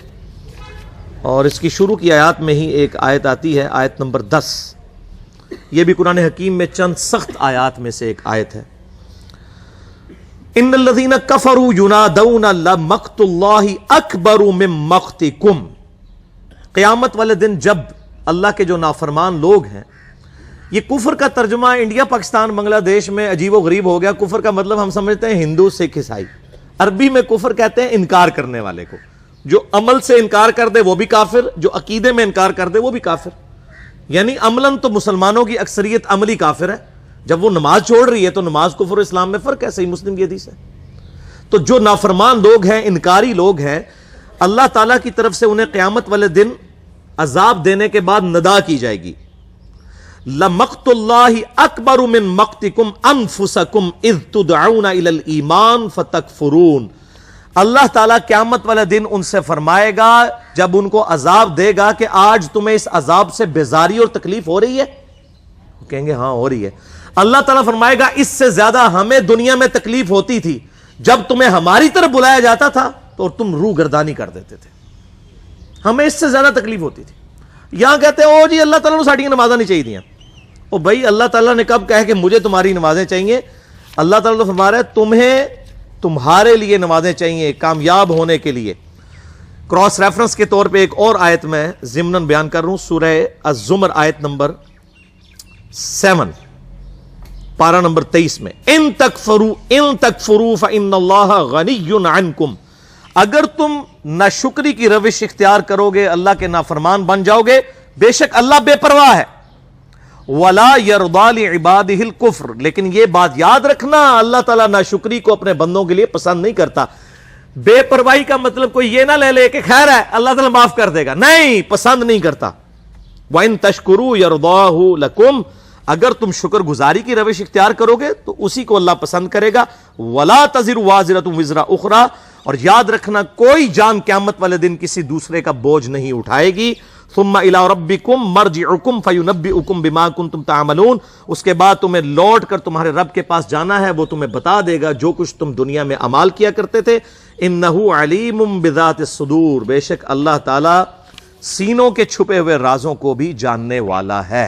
اور اس کی شروع کی آیات میں ہی ایک آیت آتی ہے، آیت نمبر 10. یہ بھی قرآن حکیم میں چند سخت آیات میں سے ایک آیت ہے. ان الذین کفروا ینادون لمقت اللہ اکبر من مقتکم. قیامت والے دن جب اللہ کے جو نافرمان لوگ ہیں، یہ کفر کا ترجمہ انڈیا پاکستان بنگلہ دیش میں عجیب و غریب ہو گیا. کفر کا مطلب ہم سمجھتے ہیں ہندو سکھ عیسائی. عربی میں کفر کہتے ہیں انکار کرنے والے کو. جو عمل سے انکار کر دے وہ بھی کافر، جو عقیدے میں انکار کر دے وہ بھی کافر. یعنی عملاً تو مسلمانوں کی اکثریت عملی کافر ہے. جب وہ نماز چھوڑ رہی ہے تو نماز کفر و اسلام میں فرق ہے. صحیح مسلم کی حدیث ہے. تو جو نافرمان لوگ ہیں، انکاری لوگ ہیں، اللہ تعالیٰ کی طرف سے انہیں قیامت والے دن عذاب دینے کے بعد ندا کی جائے گی. لَمَقْتُ اللَّهِ أَكْبَرُ مِن مَقْتِكُمْ أَنفُسَكُمْ إِذْ تُدْعَوْنَ إِلَى الْإِيمَانِ فَتَكْفُرُونَ. اللہ تعالیٰ قیامت والے دن ان سے فرمائے گا جب ان کو عذاب دے گا کہ آج تمہیں اس عذاب سے بیزاری اور تکلیف ہو رہی ہے. وہ کہیں گے ہاں ہو رہی ہے. اللہ تعالیٰ فرمائے گا اس سے زیادہ ہمیں دنیا میں تکلیف ہوتی تھی جب تمہیں ہماری طرف بلایا جاتا تھا تو تم روح گردانی کر دیتے تھے. ہمیں اس سے زیادہ تکلیف ہوتی تھی. یہاں کہتے ہیں او جی اللہ تعالیٰ نے ساڑھی نمازیں نہیں چاہیے دیا. او بھائی اللہ تعالیٰ نے کب کہا کہ مجھے تمہاری نمازیں چاہیے؟ اللہ تعالیٰ تو فرما رہا ہے تمہیں تمہارے لیے نمازیں چاہیے کامیاب ہونے کے لیے. کراس ریفرنس کے طور پہ ایک اور آیت میں ضمناً بیان کر رہا ہوں. سورہ الزمر آیت نمبر 7 پارہ نمبر 23 میں ان تکفروا فإن اللہ غنی عنکم. اگر تم ناشکری کی روش اختیار کرو گے، اللہ کے نافرمان بن جاؤ گے، بے شک اللہ بے پرواہ ہے. وَلَا يَرْضَى لِعِبَادِهِ الْكُفْرِ. لیکن یہ بات یاد رکھنا اللہ تعالیٰ ناشکری کو اپنے بندوں کے لیے پسند نہیں کرتا. بے پرواہی کا مطلب کوئی یہ نہ لے لے کہ خیر ہے اللہ تعالیٰ معاف کر دے گا. نہیں، پسند نہیں کرتا. وَإِن تَشْكُرُوا يَرْضَاهُ لَكُمْ. اگر تم شکر گزاری کی روش اختیار کرو گے تو اسی کو اللہ پسند کرے گا. وَلَا تَزِرُ وَازِرَةٌ وِزْرَ أُخْرَى. اور یاد رکھنا کوئی جان قیامت والے دن کسی دوسرے کا بوجھ نہیں اٹھائے گی. ثم الى ربکم مرجعکم فینبئکم بما کنتم تعملون. اس کے بعد تمہیں لوٹ کر تمہارے رب کے پاس جانا ہے، وہ تمہیں بتا دے گا جو کچھ تم دنیا میں اعمال کیا کرتے تھے. انہ علیم بذات الصدور. بے شک اللہ تعالی سینوں کے چھپے ہوئے رازوں کو بھی جاننے والا ہے.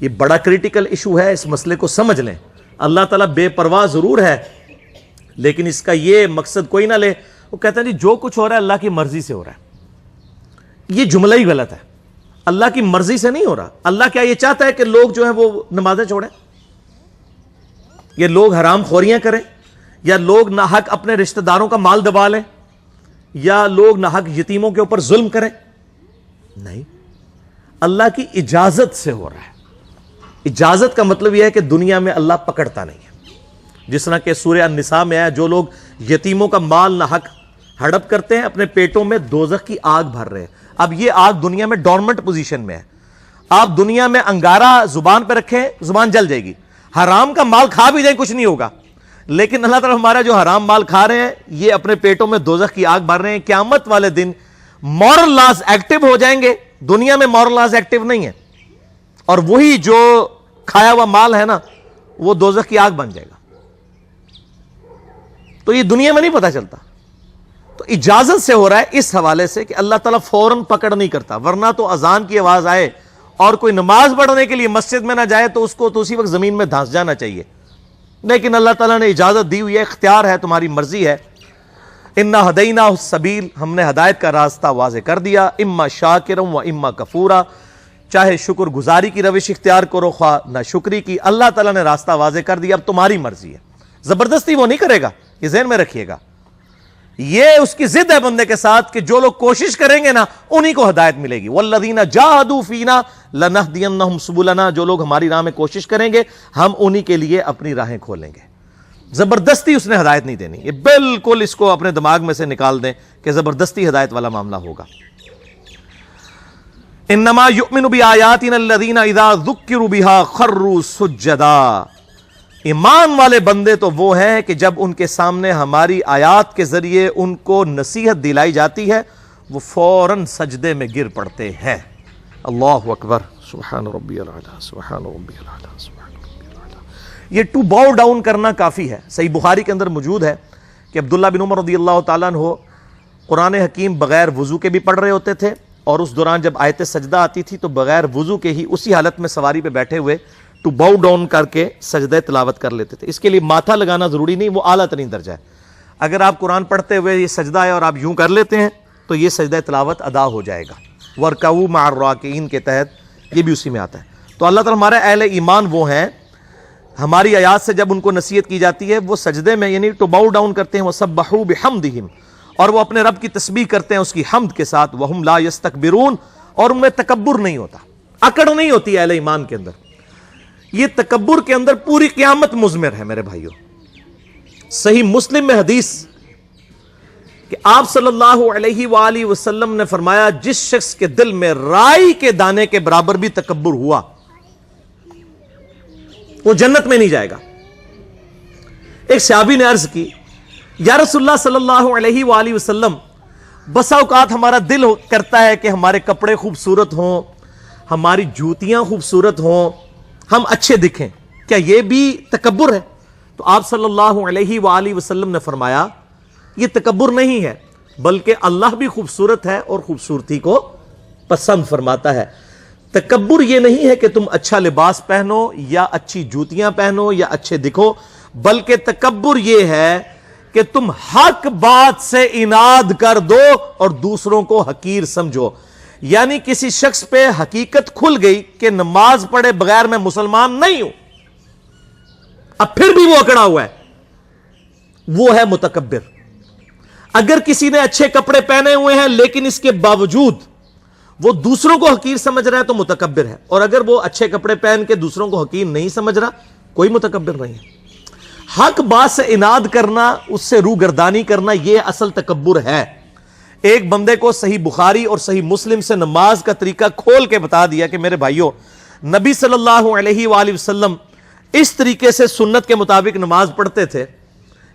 یہ بڑا کریٹیکل ایشو ہے، اس مسئلے کو سمجھ لیں. اللہ تعالیٰ بے پرواہ ضرور ہے لیکن اس کا یہ مقصد کوئی نہ لے. وہ کہتا ہے جی جو کچھ ہو رہا ہے اللہ کی مرضی سے ہو رہا ہے. یہ جملہ ہی غلط ہے. اللہ کی مرضی سے نہیں ہو رہا. اللہ کیا یہ چاہتا ہے کہ لوگ جو ہیں وہ نمازیں چھوڑیں، یا لوگ حرام خوریاں کریں، یا لوگ ناحق اپنے رشتہ داروں کا مال دبا لیں، یا لوگ ناحق یتیموں کے اوپر ظلم کریں؟ نہیں، اللہ کی اجازت سے ہو رہا ہے. اجازت کا مطلب یہ ہے کہ دنیا میں اللہ پکڑتا نہیں ہے. جس طرح کہ سورہ النساء میں ہے جو لوگ یتیموں کا مال ناحق ہڑپ کرتے ہیں اپنے پیٹوں میں دوزخ کی آگ بھر رہے ہیں. اب یہ آگ دنیا میں ڈورمنٹ پوزیشن میں ہے. آپ دنیا میں انگارہ زبان پہ رکھیں زبان جل جائے گی. حرام کا مال کھا بھی جائیں کچھ نہیں ہوگا. لیکن اللہ تعالیٰ ہمارا جو حرام مال کھا رہے ہیں یہ اپنے پیٹوں میں دوزخ کی آگ بھر رہے ہیں. قیامت والے دن مورل لاز ایکٹیو ہو جائیں گے. دنیا میں مورل لاز ایکٹیو نہیں ہے اور وہی جو کھایا ہوا مال ہے نا وہ دوزخ کی آگ بن جائے گا. تو یہ دنیا میں نہیں پتا چلتا. تو اجازت سے ہو رہا ہے اس حوالے سے کہ اللہ تعالیٰ فوراً پکڑ نہیں کرتا. ورنہ تو اذان کی آواز آئے اور کوئی نماز پڑھنے کے لیے مسجد میں نہ جائے تو اس کو تو اسی وقت زمین میں دھانس جانا چاہیے. لیکن اللہ تعالیٰ نے اجازت دی ہوئی ہے، اختیار ہے، تمہاری مرضی ہے. انا ہدیناہ السبیل. ہم نے ہدایت کا راستہ واضح کر دیا. اما شاکرا و اما کفورا. چاہے شکر گزاری کی روش اختیار کرو خواہ نہ شکری کی. اللہ تعالیٰ نے راستہ واضح کر دیا، اب تمہاری مرضی ہے. زبردستی وہ نہیں کرے گا، یہ ذہن میں رکھیے گا. یہ اس کی ضد ہے بندے کے ساتھ کہ جو لوگ کوشش کریں گے نا انہی کو ہدایت ملے گی. والذین جاہدوا فینا لنہدینہم سبلنا. جو لوگ ہماری راہ میں کوشش کریں گے ہم انہی کے لیے اپنی راہیں کھولیں گے. زبردستی اس نے ہدایت نہیں دینی. یہ بالکل اس کو اپنے دماغ میں سے نکال دیں کہ زبردستی ہدایت والا معاملہ ہوگا. انما یؤمن بآیاتنا الذین اذا ذکروا بها خروا سجدا. ایمان والے بندے تو وہ ہیں کہ جب ان کے سامنے ہماری آیات کے ذریعے ان کو نصیحت دلائی جاتی ہے وہ فوراً سجدے میں گر پڑتے ہیں. اللہ اکبر. سبحان ربی العلی سبحان ربی العلی سبحان ربی العلی. یہ ٹو باؤ ڈاؤن کرنا کافی ہے. صحیح بخاری کے اندر موجود ہے کہ عبداللہ بن عمر رضی اللہ تعالیٰ عنہ قرآن حکیم بغیر وضو کے بھی پڑھ رہے ہوتے تھے اور اس دوران جب آیت سجدہ آتی تھی تو بغیر وضو کے ہی اسی حالت میں سواری پہ بیٹھے ہوئے ٹو باؤ ڈاؤن کر کے سجدہ تلاوت کر لیتے تھے. اس کے لیے ماتھا لگانا ضروری نہیں, وہ اعلیٰ ترین درجہ ہے. اگر آپ قرآن پڑھتے ہوئے یہ سجدہ ہے اور آپ یوں کر لیتے ہیں تو یہ سجدہ تلاوت ادا ہو جائے گا. وَارْكَعُوا مَعَ الرَّاكِعِينَ کے تحت یہ بھی اسی میں آتا ہے. تو اللہ تعالیٰ ہمارے اہل ایمان وہ ہیں, ہماری آیات سے جب ان کو نصیحت کی جاتی ہے وہ سجدے میں یعنی ٹو باؤ ڈاؤن کرتے ہیں. وَسَبَّحُوا بِحَمْدِهِمْ, اور وہ اپنے رب کی تسبیح کرتے ہیں اس کی حمد کے ساتھ. وَهُمْ لَا يَسْتَكْبِرُونَ, اور ان میں تکبر نہیں ہوتا, اکڑ نہیں ہوتی اہل ایمان کے اندر. یہ تکبر کے اندر پوری قیامت مضمر ہے میرے بھائیوں. صحیح مسلم میں حدیث کہ آپ صلی اللہ علیہ وآلہ وسلم نے فرمایا, جس شخص کے دل میں رائی کے دانے کے برابر بھی تکبر ہوا وہ جنت میں نہیں جائے گا. ایک صحابی نے عرض کی, یا رسول اللہ صلی اللہ علیہ وآلہ وسلم, بسا اوقات ہمارا دل کرتا ہے کہ ہمارے کپڑے خوبصورت ہوں, ہماری جوتیاں خوبصورت ہوں, ہم اچھے دکھیں, کیا یہ بھی تکبر ہے؟ تو آپ صلی اللہ علیہ وآلہ وسلم نے فرمایا یہ تکبر نہیں ہے, بلکہ اللہ بھی خوبصورت ہے اور خوبصورتی کو پسند فرماتا ہے. تکبر یہ نہیں ہے کہ تم اچھا لباس پہنو یا اچھی جوتیاں پہنو یا اچھے دکھو, بلکہ تکبر یہ ہے کہ تم حق بات سے اناد کر دو اور دوسروں کو حقیر سمجھو. یعنی کسی شخص پہ حقیقت کھل گئی کہ نماز پڑھے بغیر میں مسلمان نہیں ہوں, اب پھر بھی وہ اکڑا ہوا ہے, وہ ہے متکبر. اگر کسی نے اچھے کپڑے پہنے ہوئے ہیں لیکن اس کے باوجود وہ دوسروں کو حقیر سمجھ رہا ہے تو متکبر ہے, اور اگر وہ اچھے کپڑے پہن کے دوسروں کو حقیر نہیں سمجھ رہا کوئی متکبر نہیں ہے. حق بات سے اناد کرنا, اس سے روگردانی کرنا, یہ اصل تکبر ہے. ایک بندے کو صحیح بخاری اور صحیح مسلم سے نماز کا طریقہ کھول کے بتا دیا کہ میرے بھائیوں, نبی صلی اللہ علیہ وآلہ وسلم اس طریقے سے سنت کے مطابق نماز پڑھتے تھے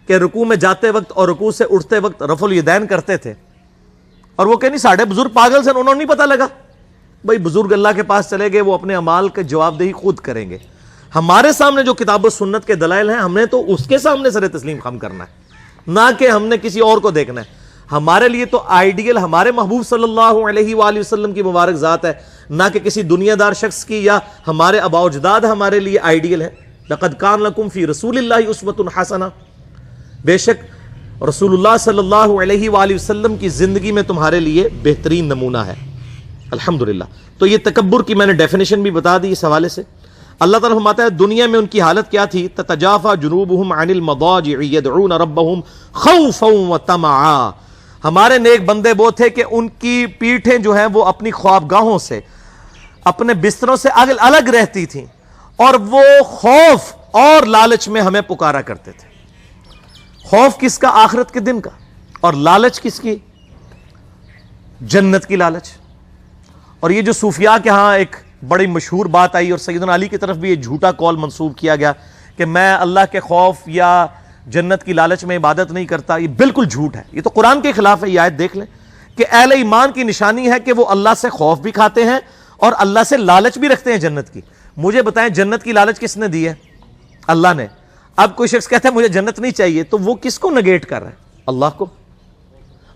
کہ رکوع میں جاتے وقت اور رکوع سے اٹھتے وقت رفع الیدین کرتے تھے. اور وہ کہیں نہیں ساڑھے بزرگ پاگل سے, انہوں نے نہیں پتا لگا. بھائی بزرگ اللہ کے پاس چلے گئے, وہ اپنے اعمال کے جواب دہی خود کریں گے. ہمارے سامنے جو کتاب و سنت کے دلائل ہیں ہم نے تو اس کے سامنے سر تسلیم خم کرنا ہے, نہ کہ ہم نے کسی اور کو دیکھنا ہے. ہمارے لیے تو آئیڈیل ہمارے محبوب صلی اللہ علیہ وآلہ وسلم کی مبارک ذات ہے, نہ کہ کسی دنیا دار شخص کی یا ہمارے آباء و اجداد ہمارے لیے آئیڈیل ہے. لقد کان لکم فی رسول اللہ اسوۃ حسنہ, بے شک رسول اللہ صلی اللہ علیہ وآلہ وسلم کی زندگی میں تمہارے لیے بہترین نمونہ ہے. الحمدللہ. تو یہ تکبر کی میں نے ڈیفینیشن بھی بتا دی اس حوالے سے. اللہ تعالیٰ فرماتا ہے دنیا میں ان کی حالت کیا تھی, تتجافا جنوبہم عن المضاجع یدعون ربہم خوفا وطمعا. ہمارے نیک بندے وہ تھے کہ ان کی پیٹھیں جو ہیں وہ اپنی خوابگاہوں سے, اپنے بستروں سے الگ رہتی تھیں, اور وہ خوف اور لالچ میں ہمیں پکارا کرتے تھے. خوف کس کا؟ آخرت کے دن کا. اور لالچ کس کی؟ جنت کی لالچ. اور یہ جو صوفیاء کے ہاں ایک بڑی مشہور بات آئی, اور سیدنا علی کی طرف بھی یہ جھوٹا قول منسوب کیا گیا کہ میں اللہ کے خوف یا جنت کی لالچ میں عبادت نہیں کرتا, یہ بالکل جھوٹ ہے. یہ تو قرآن کے خلاف ہے. یہ آیت دیکھ لیں کہ اہل ایمان کی نشانی ہے کہ وہ اللہ سے خوف بھی کھاتے ہیں اور اللہ سے لالچ بھی رکھتے ہیں جنت کی. مجھے بتائیں جنت کی لالچ کس نے دی ہے؟ اللہ نے. اب کوئی شخص کہتا ہے مجھے جنت نہیں چاہیے, تو وہ کس کو نگیٹ کر رہا ہے؟ اللہ کو.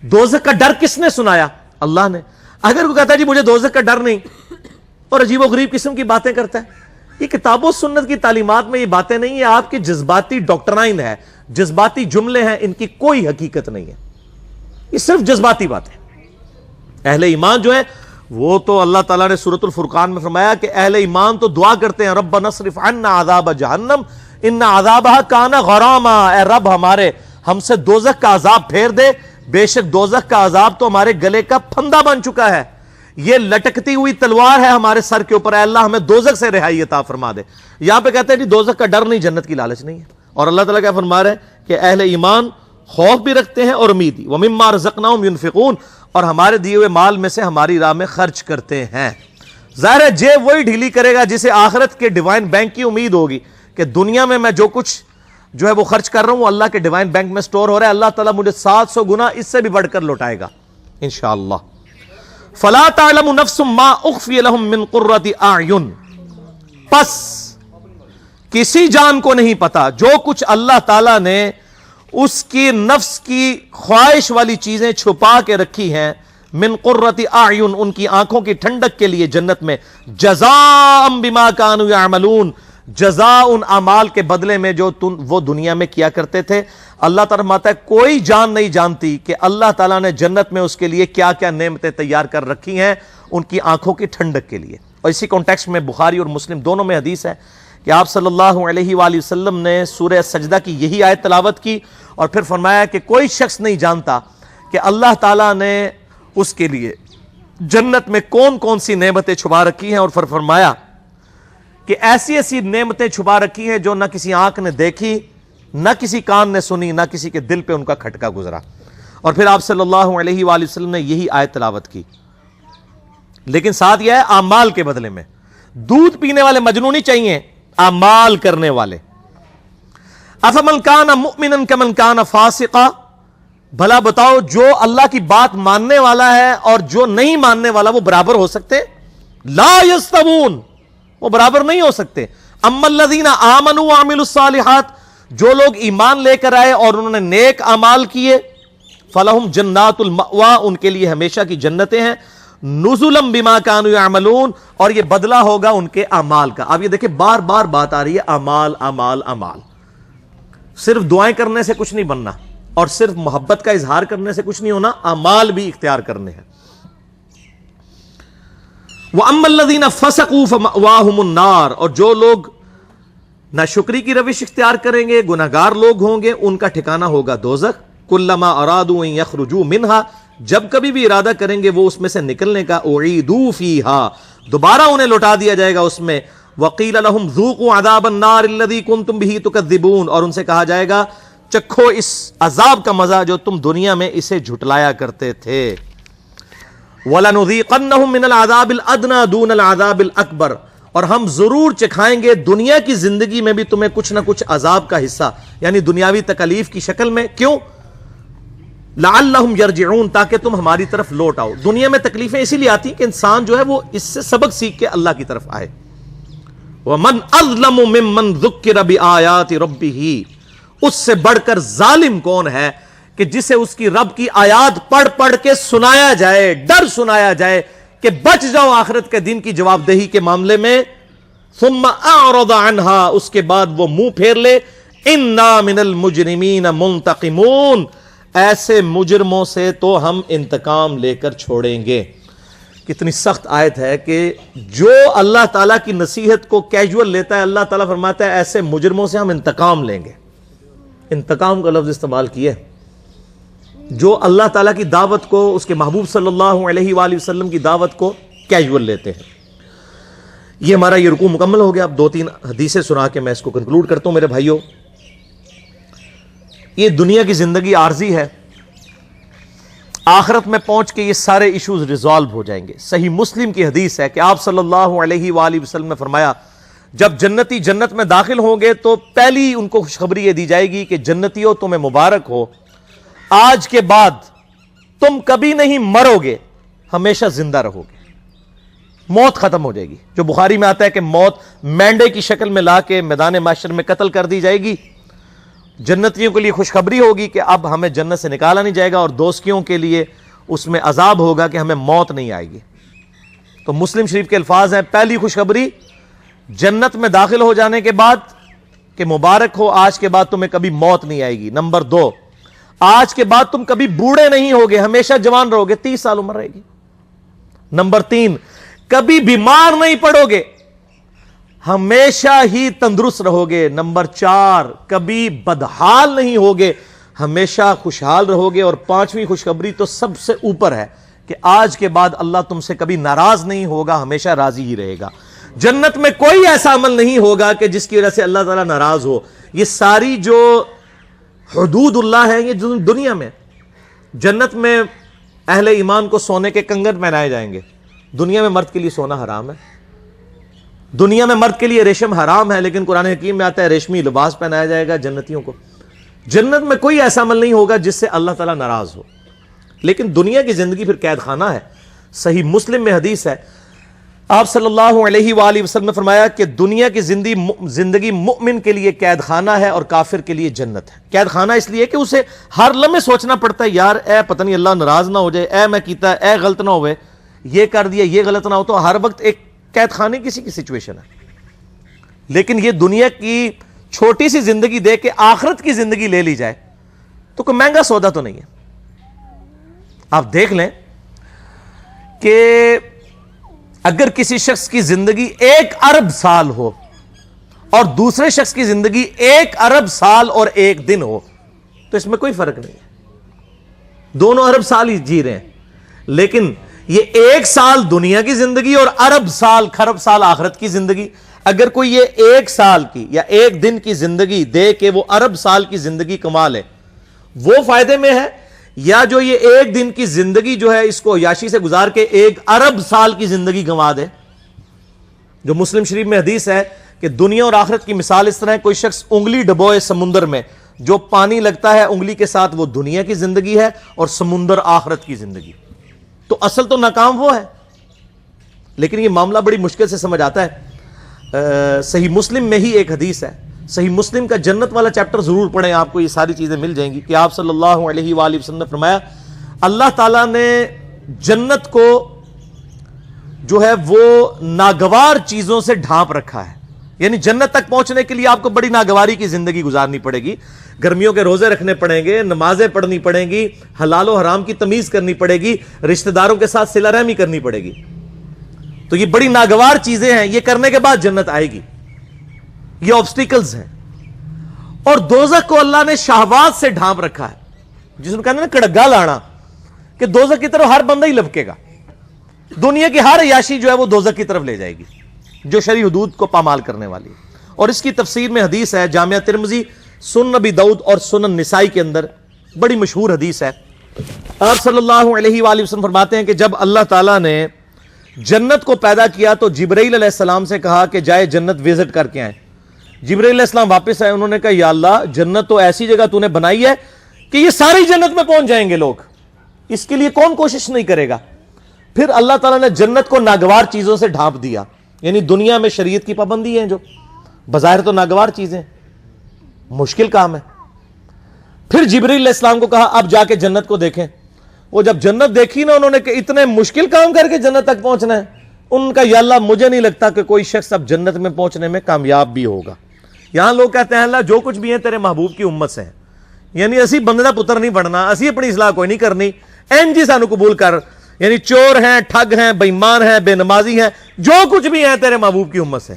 دوزخ کا ڈر کس نے سنایا؟ اللہ نے. اگر کوئی کہتا ہے جی مجھے دوزخ کا ڈر نہیں, اور عجیب و غریب قسم کی باتیں کرتا ہے, یہ کتاب و سنت کی تعلیمات میں یہ باتیں نہیں ہیں, آپ کی جذباتی ڈاکٹرائن ہے, جذباتی جملے ہیں, ان کی کوئی حقیقت نہیں ہے, یہ صرف جذباتی باتیں. اہل ایمان جو ہے وہ تو اللہ تعالیٰ نے سورۃ الفرقان میں فرمایا کہ اہل ایمان تو دعا کرتے ہیں ربنا اصرف عنا عذاب جہنم ان عذابها کان غراما, اے رب ہمارے ہم سے دوزخ کا عذاب پھیر دے, بے شک دوزخ کا عذاب تو ہمارے گلے کا پھندا بن چکا ہے, یہ لٹکتی ہوئی تلوار ہے ہمارے سر کے اوپر, اے اللہ ہمیں دوزخ سے رہائی عطا فرما دے. یہاں پہ کہتے ہیں جی دوزخ کا ڈر نہیں, جنت کی لالچ نہیں ہے. اور اللہ تعالیٰ کیا فرما رہے ہیں کہ اہل ایمان خوف بھی رکھتے ہیں اور امید بھی. وَمِمَّا رَزَقْنَاهُمْ يُنْفِقُونَ, اور ہمارے دیے ہوئے مال میں سے ہماری راہ میں خرچ کرتے ہیں. ظاہر ہے جیب وہی ڈھیلی کرے گا جسے آخرت کے ڈیوائن بینک کی امید ہوگی کہ دنیا میں جو کچھ جو ہے وہ خرچ کر رہا ہوں وہ اللہ کے ڈیوائن بینک میں سٹور ہو رہا ہے, اللہ تعالیٰ مجھے 700 گنا اس سے بھی بڑھ کر لوٹائے گا انشاءاللہ. فَلَا تَعْلَمُ نَفْسٌ مَا أُخْفِيَ لَهُم مِّن قُرَّةِ أَعْيُنٍ, پس کسی جان کو نہیں پتا جو کچھ اللہ تعالیٰ نے اس کی نفس کی خواہش والی چیزیں چھپا کے رکھی ہیں, من قرۃ اعین, ان کی آنکھوں کی ٹھنڈک کے لیے جنت میں, جزاء بما کانوا یعملون, جزا ان اعمال کے بدلے میں جو وہ دنیا میں کیا کرتے تھے۔ اللہ تعالیٰ فرماتا ہے کوئی جان نہیں جانتی کہ اللہ تعالیٰ نے جنت میں اس کے لیے کیا کیا نعمتیں تیار کر رکھی ہیں ان کی آنکھوں کی ٹھنڈک کے لیے۔ اور اسی کانٹیکسٹ میں بخاری اور مسلم دونوں میں حدیث ہے کہ آپ صلی اللہ علیہ وآلہ وسلم نے سورہ سجدہ کی یہی آیت تلاوت کی اور پھر فرمایا کہ کوئی شخص نہیں جانتا کہ اللہ تعالیٰ نے اس کے لیے جنت میں کون کون سی نعمتیں چھپا رکھی ہیں، اور پھر فرمایا کہ ایسی ایسی نعمتیں چھپا رکھی ہیں جو نہ کسی آنکھ نے دیکھی، نہ کسی کان نے سنی، نہ کسی کے دل پہ ان کا کھٹکا گزرا۔ اور پھر آپ صلی اللہ علیہ وآلہ وسلم نے یہی آیت تلاوت کی، لیکن ساتھ یہ ہے اعمال کے بدلے میں۔ دودھ پینے والے مجنون نہیں چاہیے، اعمال کرنے والے۔ افمن کان مؤمنا کمن کان فاسقا، بھلا بتاؤ جو اللہ کی بات ماننے والا ہے اور جو نہیں ماننے والا وہ برابر ہو سکتے؟ لا یستوون، وہ برابر نہیں ہو سکتے۔ اما الذین آمنوا وعملوا الصالحات، جو لوگ ایمان لے کر آئے اور انہوں نے نیک اعمال کیے، فلہم جنات المأویٰ، ان کے لیے ہمیشہ کی جنتیں ہیں، نزلا بما كانوا يعملون، اور یہ بدلہ ہوگا ان کے اعمال کا۔ اب یہ دیکھیں بار بار بات آ رہی ہے اعمال اعمال اعمال۔ صرف دعائیں کرنے سے کچھ نہیں بننا اور صرف محبت کا اظہار کرنے سے کچھ نہیں ہونا، اعمال بھی اختیار کرنے ہیں۔ وَأَمَّا الَّذِينَ فَسَقُوا فَمَأْوَاهُمُ النَّارُ، اور جو لوگ ناشکری کی روش اختیار کریں گے، گناہگار لوگ ہوں گے، ان کا ٹھکانہ ہوگا دوزخ۔ كُلَّمَا أَرَادُوا أَن يَخْرُجُوا مِنْهَا، جب کبھی بھی ارادہ کریں گے وہ اس میں سے نکلنے کا، اعیدوا فیہا، دوبارہ انہیں لوٹا دیا جائے گا اس میں۔ وقیل لہم ذوقوا عذاب النار الذی کنتم بہ تکذبون، اور ان سے کہا جائے گا چکھو اس عذاب کا مزہ جو تم دنیا میں اسے جھٹلایا کرتے تھے۔ وَلَنُذِيقَنَّهُم مِّنَ الْعَذَابِ الْأَدْنَىٰ دُونَ الْعَذَابِ الْأَكْبَرِ، اور ہم ضرور چکھائیں گے دنیا کی زندگی میں بھی تمہیں کچھ نہ کچھ عذاب کا حصہ، یعنی دنیاوی تکالیف کی شکل میں۔ کیوں؟ لعلہم یرجعون، تاکہ تم ہماری طرف لوٹ آؤ۔ دنیا میں تکلیفیں اسی لیے آتی ہیں کہ انسان جو ہے وہ اس سے سبق سیکھ کے اللہ کی طرف آئے۔ وَمَنْ أَظْلَمُ مِمَّنْ ذُكِّرَ بِآيَاتِ رَبِّهِ، اس سے بڑھ کر ظالم کون ہے کہ جسے اس کی رب کی آیات پڑھ پڑھ کے سنایا جائے، ڈر سنایا جائے کہ بچ جاؤ آخرت کے دن کی جواب دہی کے معاملے میں۔ ثُمَّ أَعْرَضَ عَنْهَا، اس کے بعد وہ منہ پھیر لے۔ إِنَّا مِنَ الْمُجْرِمِينَ مُنْتَقِمُونَ، ایسے مجرموں سے تو ہم انتقام لے کر چھوڑیں گے۔ کتنی سخت آیت ہے کہ جو اللہ تعالیٰ کی نصیحت کو کیجول لیتا ہے، اللہ تعالیٰ فرماتا ہے ایسے مجرموں سے ہم انتقام لیں گے۔ انتقام کا لفظ استعمال کیے، جو اللہ تعالیٰ کی دعوت کو، اس کے محبوب صلی اللہ علیہ وآلہ وسلم کی دعوت کو کیجول لیتے ہیں۔ یہ ہمارا یہ رکوع مکمل ہو گیا۔ اب دو تین حدیثیں سنا کے میں اس کو کنکلوڈ کرتا ہوں۔ میرے بھائیوں، یہ دنیا کی زندگی عارضی ہے، آخرت میں پہنچ کے یہ سارے ایشوز ریزالو ہو جائیں گے۔ صحیح مسلم کی حدیث ہے کہ آپ صلی اللہ علیہ وآلہ وسلم نے فرمایا جب جنتی جنت میں داخل ہوں گے تو پہلی ان کو خوشخبری یہ دی جائے گی کہ جنتیوں تمہیں مبارک ہو، آج کے بعد تم کبھی نہیں مرو گے، ہمیشہ زندہ رہو گے، موت ختم ہو جائے گی۔ جو بخاری میں آتا ہے کہ موت مینڈے کی شکل میں لا کے میدان محشر میں قتل کر دی جائے گی۔ جنتیوں کے لیے خوشخبری ہوگی کہ اب ہمیں جنت سے نکالا نہیں جائے گا، اور دوزخیوں کے لیے اس میں عذاب ہوگا کہ ہمیں موت نہیں آئے گی۔ تو مسلم شریف کے الفاظ ہیں، پہلی خوشخبری جنت میں داخل ہو جانے کے بعد کہ مبارک ہو، آج کے بعد تمہیں کبھی موت نہیں آئے گی۔ نمبر دو، آج کے بعد تم کبھی بوڑھے نہیں ہوگے، ہمیشہ جوان رہو گے، 30 سال عمر رہے گی۔ نمبر تین، کبھی بیمار نہیں پڑو گے، ہمیشہ ہی تندرست رہو گے۔ نمبر چار، کبھی بدحال نہیں ہوگے، ہمیشہ خوشحال رہو گے۔ اور پانچویں خوشخبری تو سب سے اوپر ہے کہ آج کے بعد اللہ تم سے کبھی ناراض نہیں ہوگا، ہمیشہ راضی ہی رہے گا۔ جنت میں کوئی ایسا عمل نہیں ہوگا کہ جس کی وجہ سے اللہ تعالیٰ ناراض ہو۔ یہ ساری جو حدود اللہ ہے یہ دنیا میں، جنت میں اہل ایمان کو سونے کے کنگن پہنائے جائیں گے۔ دنیا میں مرد کے لیے سونا حرام ہے، دنیا میں مرد کے لیے ریشم حرام ہے، لیکن قرآن حکیم میں آتا ہے ریشمی لباس پہنایا جائے گا جنتیوں کو۔ جنت میں کوئی ایسا عمل نہیں ہوگا جس سے اللہ تعالیٰ ناراض ہو۔ لیکن دنیا کی زندگی پھر قید خانہ ہے۔ صحیح مسلم میں حدیث ہے، آپ صلی اللہ علیہ وآلہ وسلم نے فرمایا کہ دنیا کی زندگی مؤمن کے لیے قید خانہ ہے اور کافر کے لیے جنت ہے۔ قید خانہ اس لیے کہ اسے ہر لمحے سوچنا پڑتا ہے، یار اے پتہ نہیں اللہ ناراض نہ ہو جائے، اے میں کیتا اے غلط نہ ہوئے، یہ کر دیا یہ غلط نہ ہو۔ تو ہر وقت ایک قید خانے کسی کی سچویشن ہے۔ لیکن یہ دنیا کی چھوٹی سی زندگی دے کے آخرت کی زندگی لے لی جائے تو کوئی مہنگا سودا تو نہیں ہے. آپ دیکھ لیں کہ اگر کسی شخص کی زندگی 1 ارب سال ہو اور دوسرے شخص کی زندگی 1 ارب سال اور 1 دن ہو تو اس میں کوئی فرق نہیں ہے, دونوں ارب سال ہی جی رہے ہیں, لیکن یہ 1 سال دنیا کی زندگی اور ارب سال کھرب سال آخرت کی زندگی. اگر کوئی یہ 1 سال کی یا 1 دن کی زندگی دے کے وہ ارب سال کی زندگی کما لے, وہ فائدے میں ہے, یا جو یہ 1 دن کی زندگی جو ہے اس کو عیاشی سے گزار کے 1 ارب سال کی زندگی گنوا دے. جو مسلم شریف میں حدیث ہے کہ دنیا اور آخرت کی مثال اس طرح ہے, کوئی شخص انگلی ڈبوئے سمندر میں, جو پانی لگتا ہے انگلی کے ساتھ وہ دنیا کی زندگی ہے اور سمندر آخرت کی زندگی. تو اصل تو ناکام وہ ہے, لیکن یہ معاملہ بڑی مشکل سے سمجھ آتا ہے. صحیح مسلم میں ہی ایک حدیث ہے, صحیح مسلم کا جنت والا چیپٹر ضرور پڑھیں, آپ کو یہ ساری چیزیں مل جائیں گی, کہ آپ صلی اللہ علیہ وآلہ وسلم نے فرمایا اللہ تعالیٰ نے جنت کو جو ہے وہ ناگوار چیزوں سے ڈھانپ رکھا ہے. یعنی جنت تک پہنچنے کے لیے آپ کو بڑی ناگواری کی زندگی گزارنی پڑے گی, گرمیوں کے روزے رکھنے پڑیں گے, نمازیں پڑھنی پڑیں گی, حلال و حرام کی تمیز کرنی پڑے گی, رشتہ داروں کے ساتھ صلہ رحمی کرنی پڑے گی. تو یہ بڑی ناگوار چیزیں ہیں, یہ کرنے کے بعد جنت آئے گی. یہ آبسٹیکلز ہیں. اور دوزخ کو اللہ نے شہوات سے ڈھانپ رکھا ہے, جس میں کہتے ہیں نا کڑگا لانا, کہ دوزخ کی طرف ہر بندہ ہی لپکے گا. دنیا کی ہر عیاشی جو ہے وہ دوزخ کی طرف لے جائے گی, جو شرعی حدود کو پامال کرنے والی ہے. اور اس کی تفسیر میں حدیث ہے جامعہ ترمذی, سنن ابی داؤد اور سنن نسائی کے اندر بڑی مشہور حدیث ہے. آپ صلی اللہ علیہ وآلہ وسلم فرماتے ہیں کہ جب اللہ تعالیٰ نے جنت کو پیدا کیا تو جبرائیل علیہ السلام سے کہا کہ جائے جنت وزٹ کر کے آئیں. جبرائیل علیہ السلام واپس آئے, انہوں نے کہا یا اللہ جنت تو ایسی جگہ تو نے بنائی ہے کہ یہ ساری جنت میں پہنچ جائیں گے لوگ, اس کے لیے کون کوشش نہیں کرے گا. پھر اللہ تعالیٰ نے جنت کو ناگوار چیزوں سے ڈھانپ دیا, یعنی دنیا میں شریعت کی پابندی ہے جو بظاہر تو ناگوار چیزیں, مشکل کام ہے. پھر جبرائیل علیہ السلام کو کہا اب جا کے جنت کو دیکھیں. وہ جب جنت دیکھی نا انہوں نے کہ اتنے مشکل کام کر کے جنت تک پہنچنا ہے, ان کا یا اللہ مجھے نہیں لگتا کہ کوئی شخص اب جنت میں پہنچنے میں کامیاب بھی ہوگا. یہاں لوگ کہتے ہیں اللہ جو کچھ بھی ہیں تیرے محبوب کی امت سے ہیں, یعنی اسی بندے دا پتر نہیں بننا, اسی اپنی اصلاح کوئی نہیں کرنی, این جی سانو قبول کر, یعنی چور ہیں, ٹھگ ہیں, بے ایمان ہیں, بے نمازی ہیں, جو کچھ بھی ہیں تیرے محبوب کی امت سے.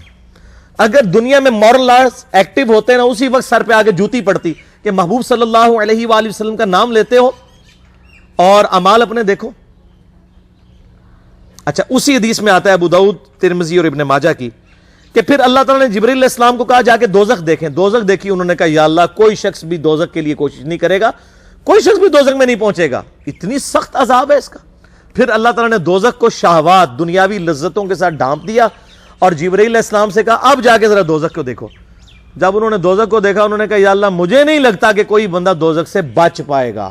اگر دنیا میں مورل لاز ایکٹیو ہوتے نا اسی وقت سر پہ آگے جوتی پڑتی کہ محبوب صلی اللہ علیہ وآلہ وسلم کا نام لیتے ہو اور اعمال اپنے دیکھو. اچھا, اسی حدیث میں آتا ہے ابو داؤد, ترمذی اور ابن ماجہ کی, کہ پھر اللہ تعالیٰ نے جبرائیل علیہ السلام کو کہا جا کے دوزخ دیکھیں. دوزخ دیکھی, انہوں نے کہا یا اللہ کوئی شخص بھی دوزخ کے لیے کوشش نہیں کرے گا, کوئی شخص بھی دوزخ میں نہیں پہنچے گا, اتنی سخت عذاب ہے اس کا. پھر اللہ تعالیٰ نے دوزخ کو شہوات دنیاوی لذتوں کے ساتھ ڈھانپ دیا اور جبرائیل علیہ السلام سے کہا اب جا کے ذرا دوزخ کو دیکھو. جب انہوں نے دوزخ کو دیکھا انہوں نے کہا یا اللہ مجھے نہیں لگتا کہ کوئی بندہ دوزخ سے بچ پائے گا.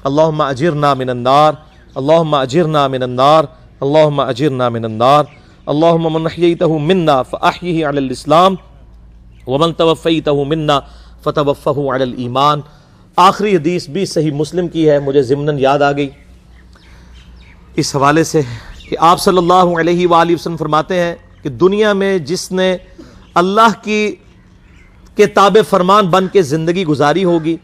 اللہم اجرنا من النار, اللہم اجرنا من النار, اللہم اجرنا من النار, اللہم من احییتہ منا فاحیہ علی الاسلام ومن توفیتہ منا فتوفہ علی الایمان. آخری حدیث بھی صحیح مسلم کی ہے, مجھے ضمناً یاد آ گئی اس حوالے سے کہ آپ صلی اللہ علیہ وآلہ وسلم فرماتے ہیں کہ دنیا میں جس نے اللہ کے تابع فرمان بن کے زندگی گزاری ہوگی,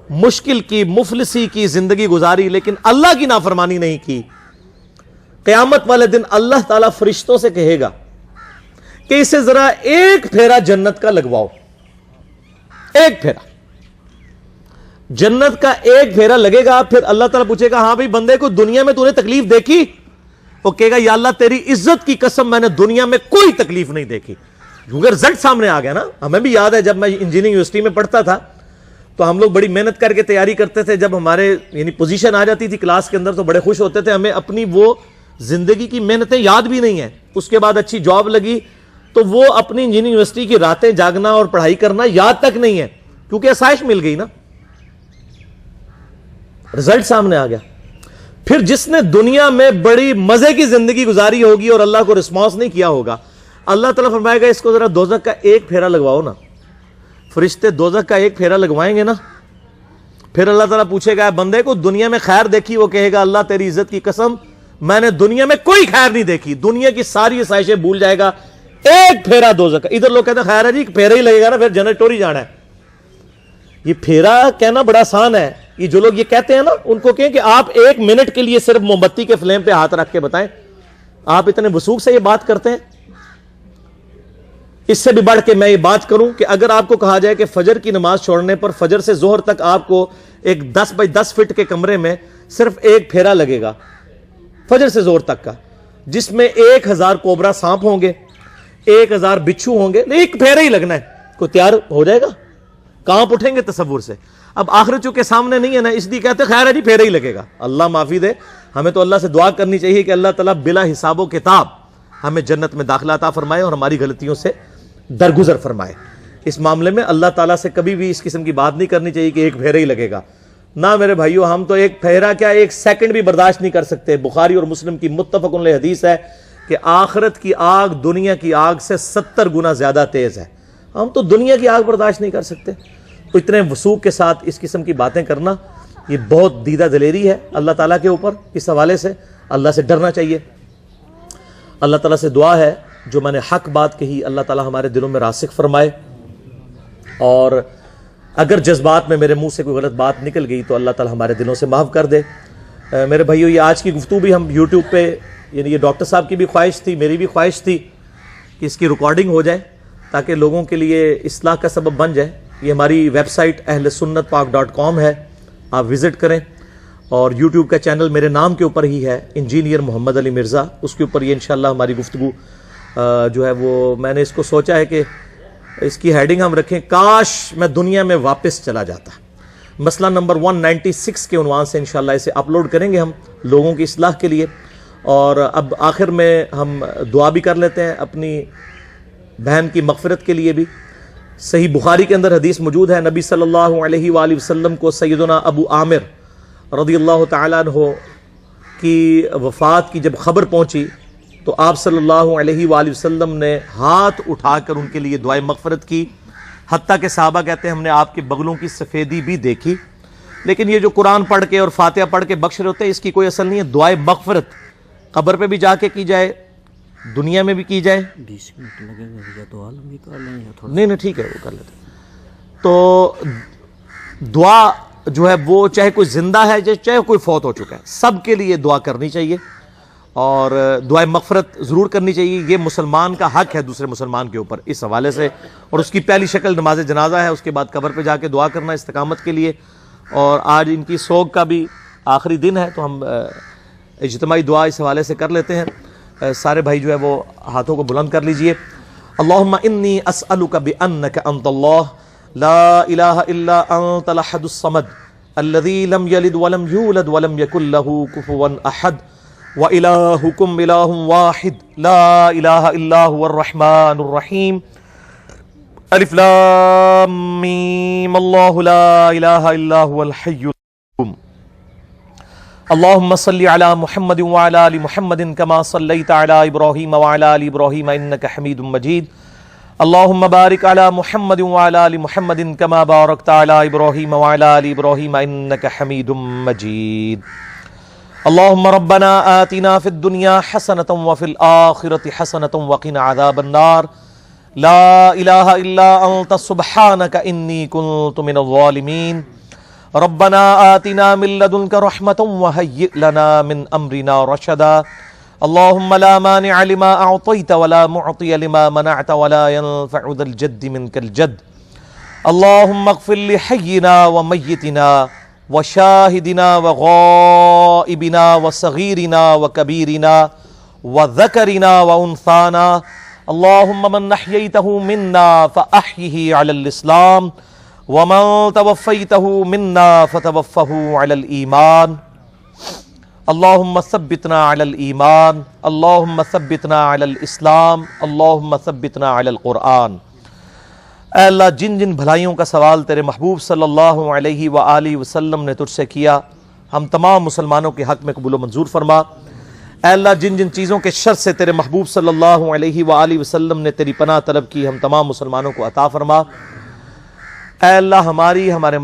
مشکل کی مفلسی کی زندگی گزاری, لیکن اللہ کی نافرمانی نہیں کی, قیامت والے دن اللہ تعالیٰ فرشتوں سے کہے گا کہ اسے ذرا ایک پھیرا جنت کا لگواؤ. ایک پھیرا جنت کا ایک پھیرا لگے گا. پھر اللہ تعالیٰ پوچھے گا ہاں بھائی بندے کو دنیا میں تو نے تکلیف دیکھی؟ وہ کہے گا یا اللہ تیری عزت کی قسم میں نے دنیا میں کوئی تکلیف نہیں دیکھی. کیونکہ رزلٹ سامنے آ گیا نا. ہمیں بھی یاد ہے جب میں انجینئرنگ یونیورسٹی میں پڑھتا تھا تو ہم لوگ بڑی محنت کر کے تیاری کرتے تھے. جب ہمارے یعنی پوزیشن آ جاتی تھی کلاس کے اندر تو بڑے خوش ہوتے تھے. ہمیں اپنی وہ زندگی کی محنتیں یاد بھی نہیں ہیں. اس کے بعد اچھی جاب لگی تو وہ اپنی انجینئرنگ یونیورسٹی کی راتیں جاگنا اور پڑھائی کرنا یاد تک نہیں ہے, کیونکہ آسائش مل گئی نا, رزلٹ سامنے آ گیا. پھر جس نے دنیا میں بڑی مزے کی زندگی گزاری ہوگی اور اللہ کو رسپانس نہیں کیا ہوگا, اللہ تعالیٰ فرمائے گا اس کو ذرا دوزخ کا ایک پھیرا لگواؤ نا. فرشتے دوزخ کا ایک پھیرا لگوائیں گے نا. پھر اللہ تعالیٰ پوچھے گا بندے کو دنیا میں خیر دیکھی؟ وہ کہے گا اللہ تیری عزت کی قسم میں نے دنیا میں کوئی خیر نہیں دیکھی. دنیا کی ساری آسائشیں بھول جائے گا, ایک پھیرا دوزخ کا. ادھر لوگ کہتے ہیں خیر ہے جی ایک پھیرا ہی لگے گا نا پھر جنت ٹوری جانا ہے. یہ پھیرا کہنا بڑا آسان ہے. یہ جو لوگ یہ کہتے ہیں نا ان کو کہیں کہ آپ 1 منٹ کے لیے صرف موم بتی کے فلیم پہ ہاتھ رکھ کے بتائیں. آپ اتنے وثوق سے یہ بات کرتے ہیں. اس سے بھی بڑھ کے میں یہ بات کروں کہ اگر آپ کو کہا جائے کہ فجر کی نماز چھوڑنے پر فجر سے ظہر تک آپ کو ایک 10 بائی 10 فٹ کے کمرے میں صرف ایک پھیرا لگے گا فجر سے ظہر تک کا, جس میں 1000 کوبرا سانپ ہوں گے, 1000 بچھو ہوں گے, ایک پھیرا ہی لگنا ہے, کوئی تیار ہو جائے گا؟ کانپ اٹھیں گے تصور سے. اب آخرت چونکہ سامنے نہیں ہے نا, اس لیے کہتے خیر ہے جی پھیرا ہی لگے گا. اللہ معافی دے. ہمیں تو اللہ سے دعا کرنی چاہیے کہ اللہ تعالیٰ بلا حساب و کتاب ہمیں جنت میں داخلہ عطا فرمائے اور ہماری غلطیوں سے درگزر فرمائے. اس معاملے میں اللہ تعالیٰ سے کبھی بھی اس قسم کی بات نہیں کرنی چاہیے کہ ایک پھیرا ہی لگے گا. نہ میرے بھائیو, ہم تو ایک پھیرا کیا 1 سیکنڈ بھی برداشت نہیں کر سکتے. بخاری اور مسلم کی متفق علیہ حدیث ہے کہ آخرت کی آگ دنیا کی آگ سے 70 گنا زیادہ تیز ہے. ہم تو دنیا کی آگ برداشت نہیں کر سکتے. تو اتنے وثوق کے ساتھ اس قسم کی باتیں کرنا یہ بہت دیدہ دلیری ہے اللہ تعالیٰ کے اوپر. اس حوالے سے اللہ سے ڈرنا چاہیے. اللہ تعالیٰ سے دعا ہے جو میں نے حق بات کہی اللہ تعالیٰ ہمارے دلوں میں راسخ فرمائے, اور اگر جذبات میں میرے منہ سے کوئی غلط بات نکل گئی تو اللہ تعالیٰ ہمارے دلوں سے معاف کر دے. میرے بھائیو, یہ آج کی گفتگو بھی ہم یوٹیوب پہ, یعنی یہ ڈاکٹر صاحب کی بھی خواہش تھی, میری بھی خواہش تھی کہ اس کی ریکارڈنگ ہو جائے تاکہ لوگوں کے لیے اصلاح کا سبب بن جائے. یہ ہماری ویب سائٹ ahlsunnatpak.com ہے, آپ وزٹ کریں. اور یوٹیوب کا چینل میرے نام کے اوپر ہی ہے, انجینئر محمد علی مرزا, اس کے اوپر یہ انشاءاللہ ہماری گفتگو جو ہے وہ میں نے اس کو سوچا ہے کہ اس کی ہیڈنگ ہم رکھیں کاش میں دنیا میں واپس چلا جاتا. مسئلہ نمبر 196 کے عنوان سے انشاءاللہ اسے اپلوڈ کریں گے ہم لوگوں کی اصلاح کے لیے. اور اب آخر میں ہم دعا بھی کر لیتے ہیں اپنی بہن کی مغفرت کے لیے بھی. صحیح بخاری کے اندر حدیث موجود ہے, نبی صلی اللہ علیہ وآلہ وسلم کو سیدنا ابو عامر رضی اللہ تعالیٰ عنہ کی وفات کی جب خبر پہنچی تو آپ صلی اللہ علیہ وآلہ وسلم نے ہاتھ اٹھا کر ان کے لیے دعائے مغفرت کی. حتیٰ کہ صحابہ کہتے ہیں ہم نے آپ کے بغلوں کی سفیدی بھی دیکھی. لیکن یہ جو قرآن پڑھ کے اور فاتحہ پڑھ کے بخش رہے ہوتے ہیں اس کی کوئی اصل نہیں ہے. دعائے مغفرت قبر پہ بھی جا کے کی جائے, دنیا میں بھی کی جائے. 20 منٹ لگے گا تو عالم بھی کر لیں گے تھوڑا. نہیں ٹھیک ہے وہ کر لیتے. تو دعا جو ہے وہ چاہے کوئی زندہ ہے چاہے کوئی فوت ہو چکا ہے, سب کے لیے دعا کرنی چاہیے اور دعائے مغفرت ضرور کرنی چاہیے. یہ مسلمان کا حق ہے دوسرے مسلمان کے اوپر اس حوالے سے. اور اس کی پہلی شکل نماز جنازہ ہے, اس کے بعد قبر پہ جا کے دعا کرنا استقامت کے لیے. اور آج ان کی سوگ کا بھی آخری دن ہے تو ہم اجتماعی دعا اس حوالے سے کر لیتے ہیں. سارے بھائی جو ہے وہ ہاتھوں کو بلند کر لیجئے. اللہم انی اسألک بأنک انت اللہ لا الہ الا انت الاحد الصمد الذی لم یلد ولم یولد ولم یکن له کفوا احد وإلہکم الہ واحد لا الہ الا هو الرحمن الرحیم الف لام میم اللہ لا الہ الا هو الحی القیوم. اللہم صلی علی محمد وعلی آل محمد کما صلیت علی ابراہیم وعلی آل ابراہیم انک حمید مجید. اللہم بارک علی محمد وعلی آل محمد کما بارکت علی ابراہیم وعلی آل ابراہیم انک حمید مجید. اللہم ربنا آتنا فی الدنیا حسنة وفی الآخرة حسنة وقنا عذاب النار. لا الہ الا انت سبحانک انی کنت من الظالمین. ربنا آتنا من لدنک رحمة وہیئ لنا من امرنا رشدا. اللہم لا مانع لما اعطیت ولا معطی لما منعت ولا ينفع ذا الجد منک الجد. اللہم اغفر لحینا ومیتنا وشاہدنا وغائبنا وصغیرنا وکبیرنا وذکرنا وانثانا. اللہم من احییتہ منا فاحیہ علی الاسلام ومن توفیتہ منا فتوفہ علی الایمان. اللہم ثبتنا علی الایمان. اللہم ثبتنا علی الاسلام. اللہم ثبتنا علی القرآن. اے اللہ جن جن بھلائیوں کا سوال تیرے محبوب صلی اللہ علیہ وآلہ وسلم نے تجھ سے کیا ہم تمام مسلمانوں کے حق میں قبول و منظور فرما. اے اللہ جن جن چیزوں کے شر سے تیرے محبوب صلی اللہ علیہ وآلہ وسلم نے تیری پناہ طلب کی ہم تمام مسلمانوں کو عطا فرما. اے اللہ ہمارے